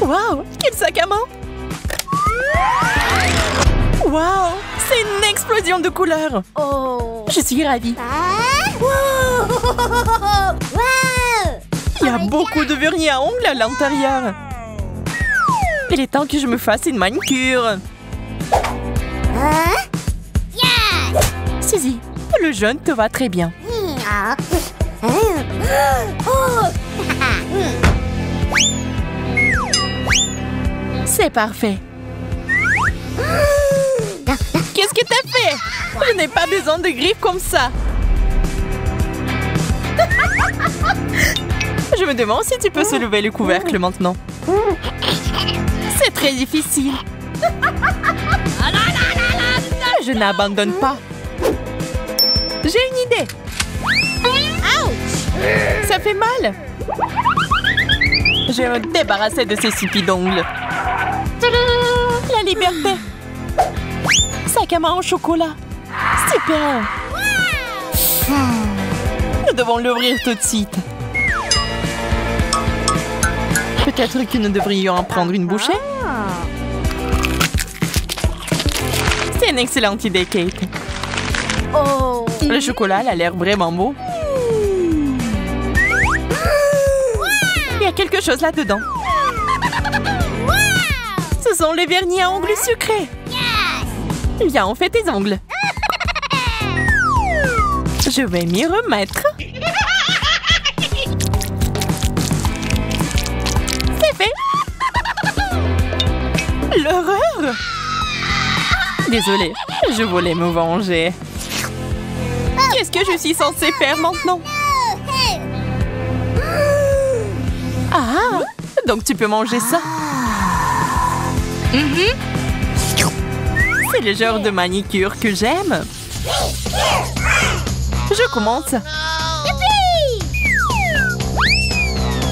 Wow, quel sac à main! Wow, c'est une explosion de couleurs! Oh. Je suis ravie! Il y a beaucoup de vernis à ongles à l'intérieur! Il est temps que je me fasse une manicure! Suzy, le jaune te va très bien! C'est parfait! Qu'est-ce que t'as fait? Je n'ai pas besoin de griffes comme ça! Je me demande si tu peux soulever le couvercle maintenant. C'est très difficile. Je n'abandonne pas. J'ai une idée. Ça fait mal. Je vais me débarrasser de ces sipis d'ongles. La liberté. Sac à main en chocolat. Super. Nous devons l'ouvrir tout de suite. Peut-être que nous devrions en prendre une bouchée. C'est une excellente idée, Kate. Oh. Le chocolat a l'air vraiment beau. Il y a quelque chose là-dedans. Ce sont les vernis à ongles sucrés. Viens, on fait tes ongles. Je vais m'y remettre. C'est fait. L'horreur. Désolée, je voulais me venger. Qu'est-ce que je suis censée faire maintenant? Ah, donc tu peux manger ça. C'est le genre de manicure que j'aime. Je commence.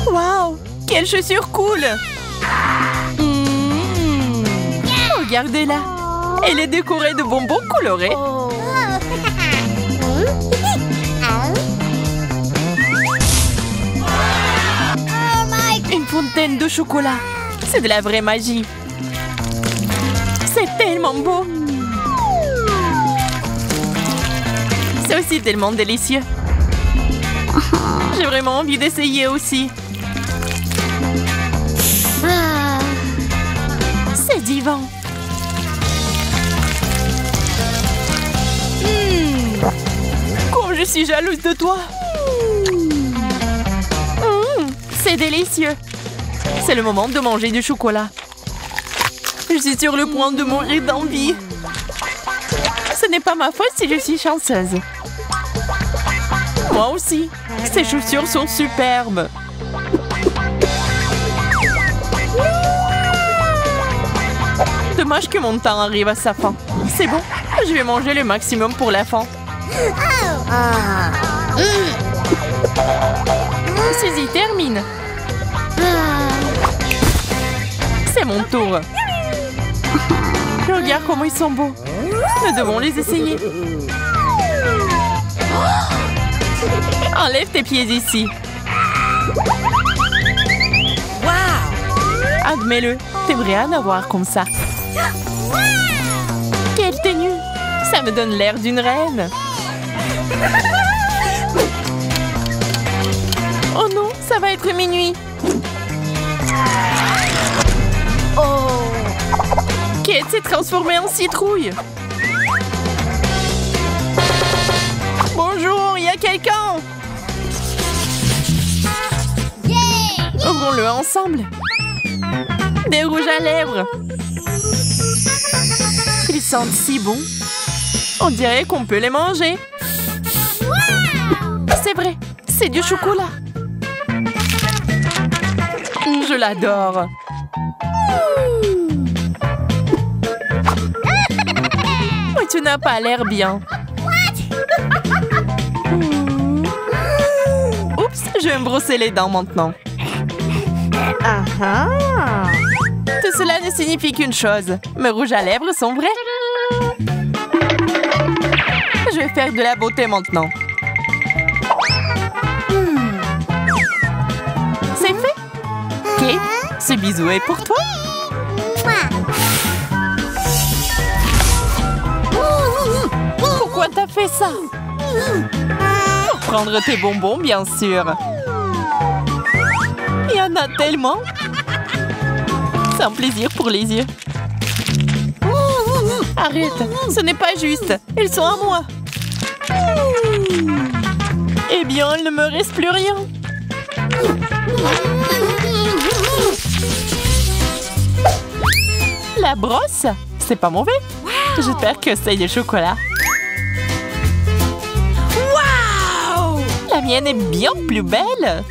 Waouh, quelle chaussure cool. Regardez-la. Elle est décorée de bonbons colorés. Une fontaine de chocolat. C'est de la vraie magie. C'est tellement beau. C'est aussi tellement délicieux. J'ai vraiment envie d'essayer aussi. C'est divin. Comme je suis jalouse de toi. C'est délicieux. C'est le moment de manger du chocolat. Je suis sur le point de mourir d'envie. Ce n'est pas ma faute si je suis chanceuse. Moi aussi. Ces chaussures sont superbes. Dommage que mon temps arrive à sa fin. C'est bon, je vais manger le maximum pour la fin. Suzy termine. C'est mon tour. Regarde comment ils sont beaux. Nous devons les essayer. Enlève tes pieds ici. Admets-le, t'aimerais en avoir comme ça. Quelle tenue! Ça me donne l'air d'une reine. Oh non, ça va être minuit. Oh. Kate s'est transformée en citrouille. Bonjour, il y a quelqu'un? Ouvrons-le ensemble. Des rouges à lèvres. Ils sentent si bon. On dirait qu'on peut les manger. C'est vrai, c'est du chocolat. Je l'adore. Mais tu n'as pas l'air bien. Oups, je vais me brosser les dents maintenant. Tout cela ne signifie qu'une chose. Mes rouges à lèvres sont vrais. Je vais faire de la beauté maintenant. C'est fait. Kate, ce bisou est pour toi. Pourquoi t'as fait ça? Pour prendre tes bonbons, bien sûr. Il y en a tellement. C'est un plaisir pour les yeux. Arrête, ce n'est pas juste. Ils sont à moi. Eh bien, il ne me reste plus rien. La brosse, c'est pas mauvais. J'espère que c'est du chocolat. Wow! La mienne est bien plus belle.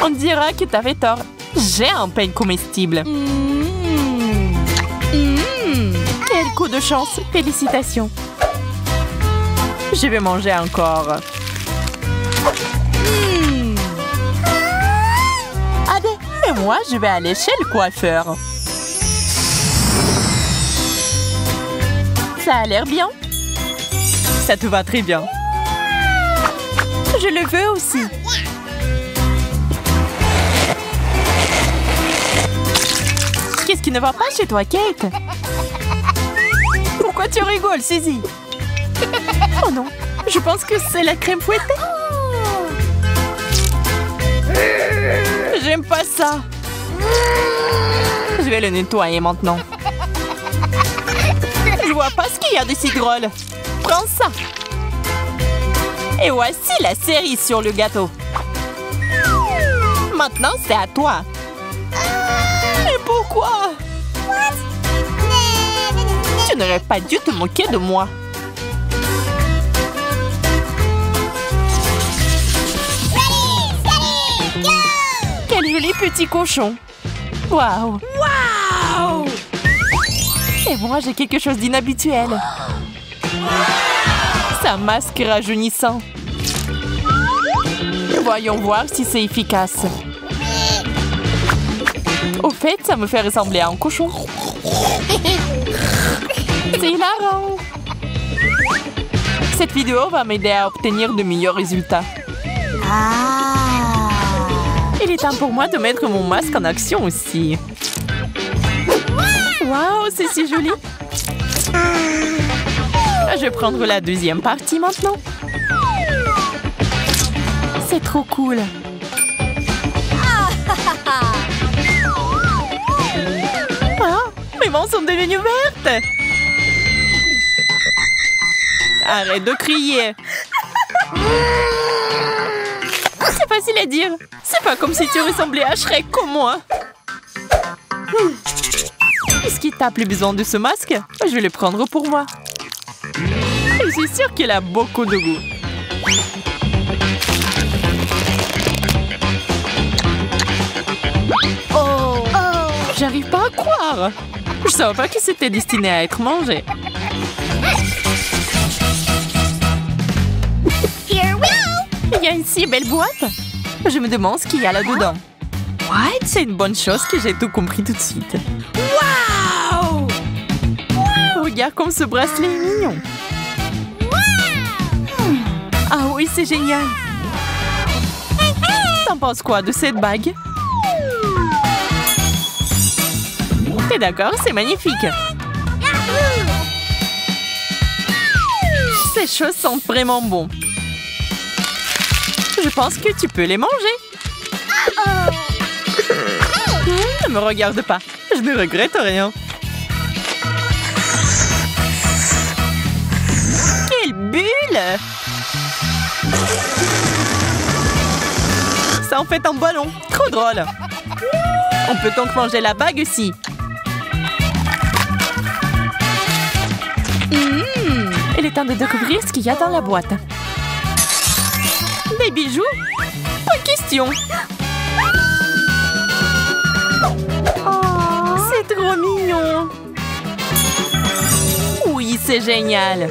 On dira que t'avais tort. J'ai un peigne comestible. Quel coup de chance. Félicitations. Je vais manger encore. Allez, et moi, je vais aller chez le coiffeur. Ça a l'air bien. Ça te va très bien. Je le veux aussi. Qu'est-ce qui ne va pas chez toi, Kate? Pourquoi tu rigoles, Suzy? Oh non, je pense que c'est la crème fouettée. J'aime pas ça. Je vais le nettoyer maintenant. Je vois pas ce qu'il y a de si drôle. Prends ça. Et voici la cerise sur le gâteau. Maintenant, c'est à toi. Mais pourquoi? Tu n'aurais pas dû te moquer de moi. Quel joli petit cochon. Waouh. Waouh. Et moi, j'ai quelque chose d'inhabituel. C'est un masque rajeunissant. Voyons voir si c'est efficace. Au fait, ça me fait ressembler à un cochon. C'est hilarant. Cette vidéo va m'aider à obtenir de meilleurs résultats. Il est temps pour moi de mettre mon masque en action aussi. Waouh, c'est si joli. Je vais prendre la deuxième partie maintenant. C'est trop cool. Ah, mes mains sont devenues vertes. Arrête de crier. C'est facile à dire. C'est pas comme si tu ressemblais à Shrek comme moi. Est-ce qu'il t'a plus besoin de ce masque? Je vais le prendre pour moi. Je suis sûre qu'elle a beaucoup de goût. Oh. J'arrive pas à croire. Je savais pas que c'était destiné à être mangé. Here we go. Il y a une si belle boîte. Je me demande ce qu'il y a là-dedans. What? C'est une bonne chose que j'ai tout compris tout de suite. Wow. Regarde comme ce bracelet est mignon. Ah oui, c'est génial. T'en penses quoi de cette bague? T'es d'accord? C'est magnifique. Ces choses sentent vraiment bon. Je pense que tu peux les manger. Ne me regarde pas. Je ne regrette rien. Quelle bulle! Ça en fait un ballon. Trop drôle. On peut donc manger la bague aussi. Il est temps de découvrir ce qu'il y a dans la boîte. Des bijoux? Pas question. C'est trop mignon. Oui, c'est génial.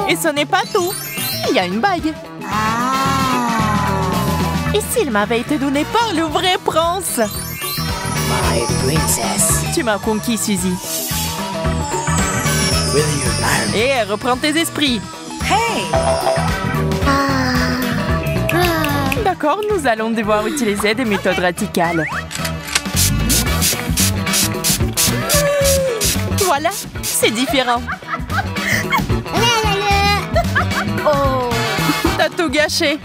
Et ce n'est pas tout. Il y a une bague. Et s'il m'avait été donné par le vrai prince? My princess. Tu m'as conquis, Suzy. Will you marry me? Et reprends tes esprits. Hey! D'accord, nous allons devoir utiliser des méthodes radicales. Voilà, c'est différent. Oh. T'as tout gâché.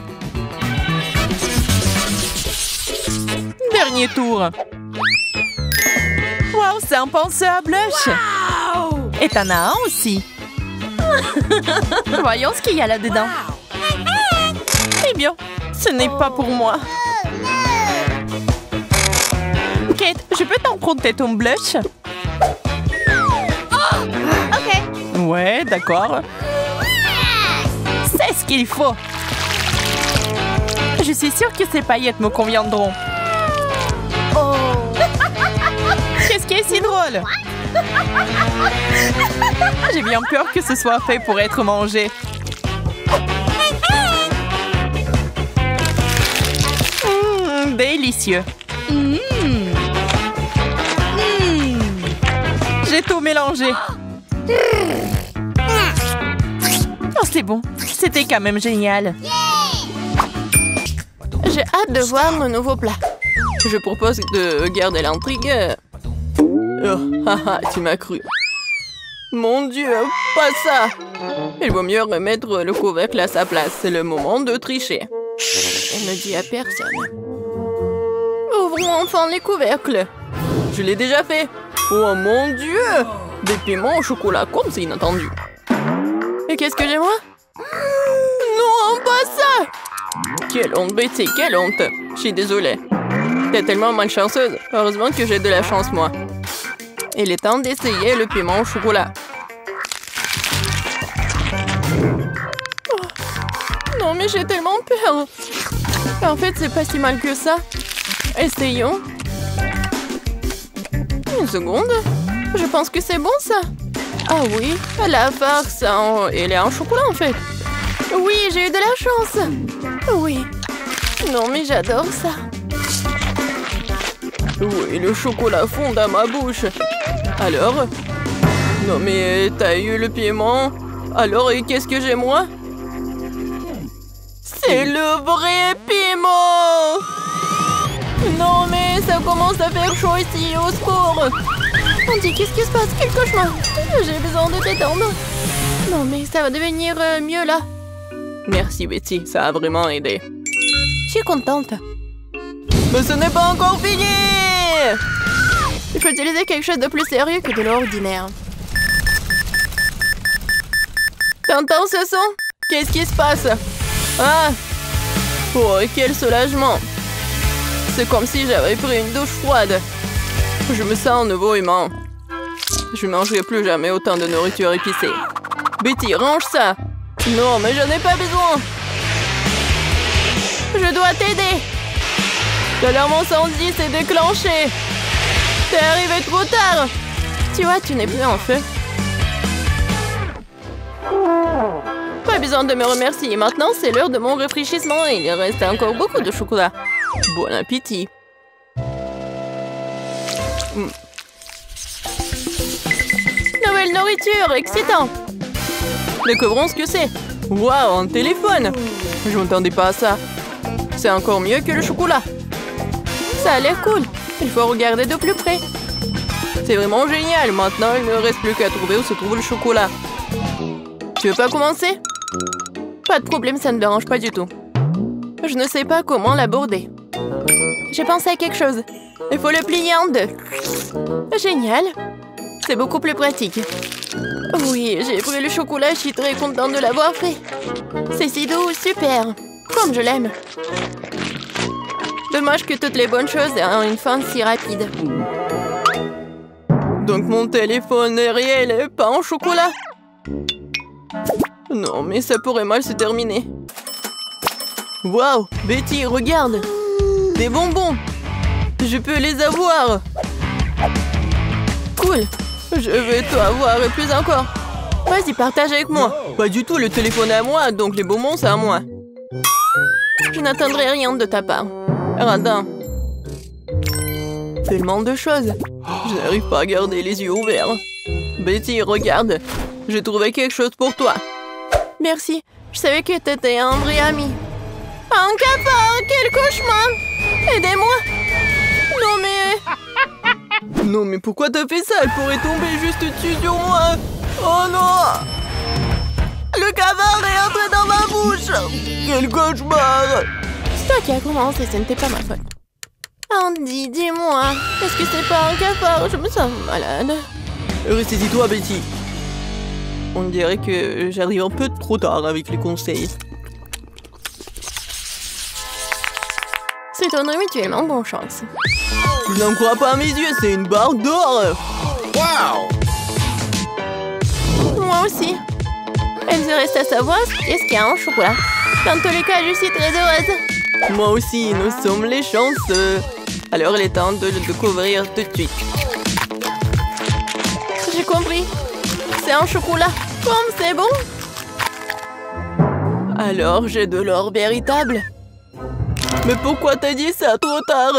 Dernier tour. Wow, c'est un pinceau à blush. Wow. Et t'en as un aussi. Voyons ce qu'il y a là-dedans. Eh bien, ce n'est pas pour moi. Kate, je peux t'emprunter ton blush? Ok. Ouais, d'accord. C'est ce qu'il faut. Je suis sûre que ces paillettes me conviendront. Oh. Qu'est-ce qui est si drôle? J'ai bien peur que ce soit fait pour être mangé. Délicieux. J'ai tout mélangé. Oh, c'est bon. C'était quand même génial. J'ai hâte de voir mon nouveau plat. Je propose de garder l'intrigue. Oh, haha, tu m'as cru. Mon Dieu, pas ça! Il vaut mieux remettre le couvercle à sa place. C'est le moment de tricher. Elle ne dit à personne. Ouvrons enfin les couvercles. Je l'ai déjà fait. Oh mon Dieu! Des piments au chocolat comme c'est inattendu. Et qu'est-ce que j'ai moi? Non, pas ça! Quelle honte, Betty, quelle honte! Je suis désolée. T'es tellement malchanceuse. Heureusement que j'ai de la chance, moi. Il est temps d'essayer le piment au chocolat. Oh. Non, mais j'ai tellement peur. En fait, c'est pas si mal que ça. Essayons. Une seconde. Je pense que c'est bon, ça. Ah oui, la farce, elle est en chocolat, en fait. Oui, j'ai eu de la chance. Oui. Non, mais j'adore ça. Oui, le chocolat fond dans ma bouche. Alors? Non, mais t'as eu le piment. Alors, et qu'est-ce que j'ai, moi? C'est le vrai piment! Non, mais ça commence à faire chaud ici, au secours! On dit, qu'est-ce qui se passe? Quel cauchemar! J'ai besoin de t'étendre. Non, mais ça va devenir mieux, là. Merci, Betty, ça a vraiment aidé. Je suis contente. Mais ce n'est pas encore fini! Il faut utiliser quelque chose de plus sérieux que de l'ordinaire. T'entends ce son? Qu'est-ce qui se passe? Ah! Oh, quel soulagement! C'est comme si j'avais pris une douche froide. Je me sens nouveau humain. Je ne mangerai plus jamais autant de nourriture épicée. Betty, range ça. Non, mais je n'ai pas besoin. Je dois t'aider. L'alarme incendie s'est déclenchée. T'es arrivé trop tard. Tu vois, tu n'es plus en feu. Pas besoin de me remercier. Maintenant, c'est l'heure de mon rafraîchissement et il reste encore beaucoup de chocolat. Bon appétit. Nouvelle nourriture, excitant. Découvrons ce que c'est. Waouh, un téléphone. Je m'attendais pas à ça. C'est encore mieux que le chocolat. Ça a l'air cool. Il faut regarder de plus près. C'est vraiment génial. Maintenant, il ne reste plus qu'à trouver où se trouve le chocolat. Tu veux pas commencer? Pas de problème, ça ne me dérange pas du tout. Je ne sais pas comment l'aborder. J'ai pensé à quelque chose. Il faut le plier en deux. Génial. C'est beaucoup plus pratique. Oui, j'ai pris le chocolat, je suis très contente de l'avoir fait. C'est si doux, super. Comme je l'aime. Dommage que toutes les bonnes choses aient une fin si rapide. Donc mon téléphone est réel et pas en chocolat? Non, mais ça pourrait mal se terminer. Waouh, Betty, regarde. Des bonbons. Je peux les avoir. Cool. Je vais tout avoir et plus encore. Vas-y, partage avec moi. Pas du tout, le téléphone est à moi, donc les bonbons, c'est à moi. Je n'attendrai rien de ta part. Radin. Tellement de choses. Je n'arrive pas à garder les yeux ouverts. Betty, regarde. J'ai trouvé quelque chose pour toi. Merci. Je savais que t'étais un vrai ami. Un cafard, quel cauchemar! Aidez-moi! Non mais... Non mais pourquoi t'as fait ça? Elle pourrait tomber juste dessus sur moi! Oh non! Le cafard est entré dans ma bouche! Quel cauchemar! C'est toi qui as commencé, ce n'était pas ma faute. Andy, dis-moi, est-ce que c'est pas un cafard? Je me sens malade. Ressaisis-toi, Betty. On dirait que j'arrive un peu trop tard avec les conseils. C'est ton mutuellement bonne chance. Je n'en crois pas à mes yeux, c'est une barre d'or. Wow! Moi aussi. Il me reste à savoir qu'est-ce qu'il y a en chocolat. Dans tous les cas, je suis très heureuse. Moi aussi, nous sommes les chanceux. Alors il est temps de le découvrir tout de suite. J'ai compris. C'est un chocolat. Comme c'est bon. Alors j'ai de l'or véritable. Mais pourquoi t'as dit ça trop tard?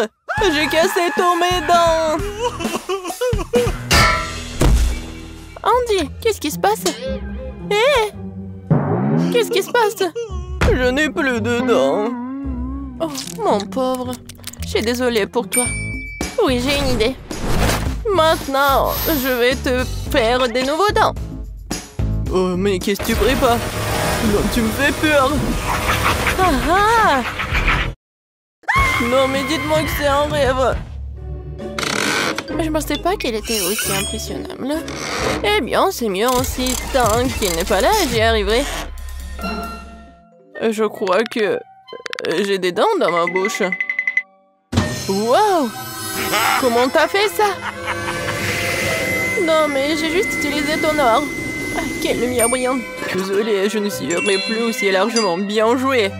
J'ai cassé tous mes dents. Andy, qu'est-ce qui se passe? Hé! Qu'est-ce qui se passe? Je n'ai plus de dents. Oh, mon pauvre. Je suis désolée pour toi. Oui, j'ai une idée. Maintenant, je vais te faire des nouveaux dents. Oh, mais qu'est-ce que tu prépares? Non, tu me fais peur. Ah ah! Non, mais dites-moi que c'est un rêve. Je ne pensais pas qu'elle était aussi impressionnable. Eh bien, c'est mieux aussi. Tant qu'il n'est pas là, j'y arriverai. Je crois que j'ai des dents dans ma bouche. Wow! Comment t'as fait ça? Non, mais j'ai juste utilisé ton or. Ah, quelle lumière brillante. Désolée, je ne suivrai plus aussi largement. Bien joué.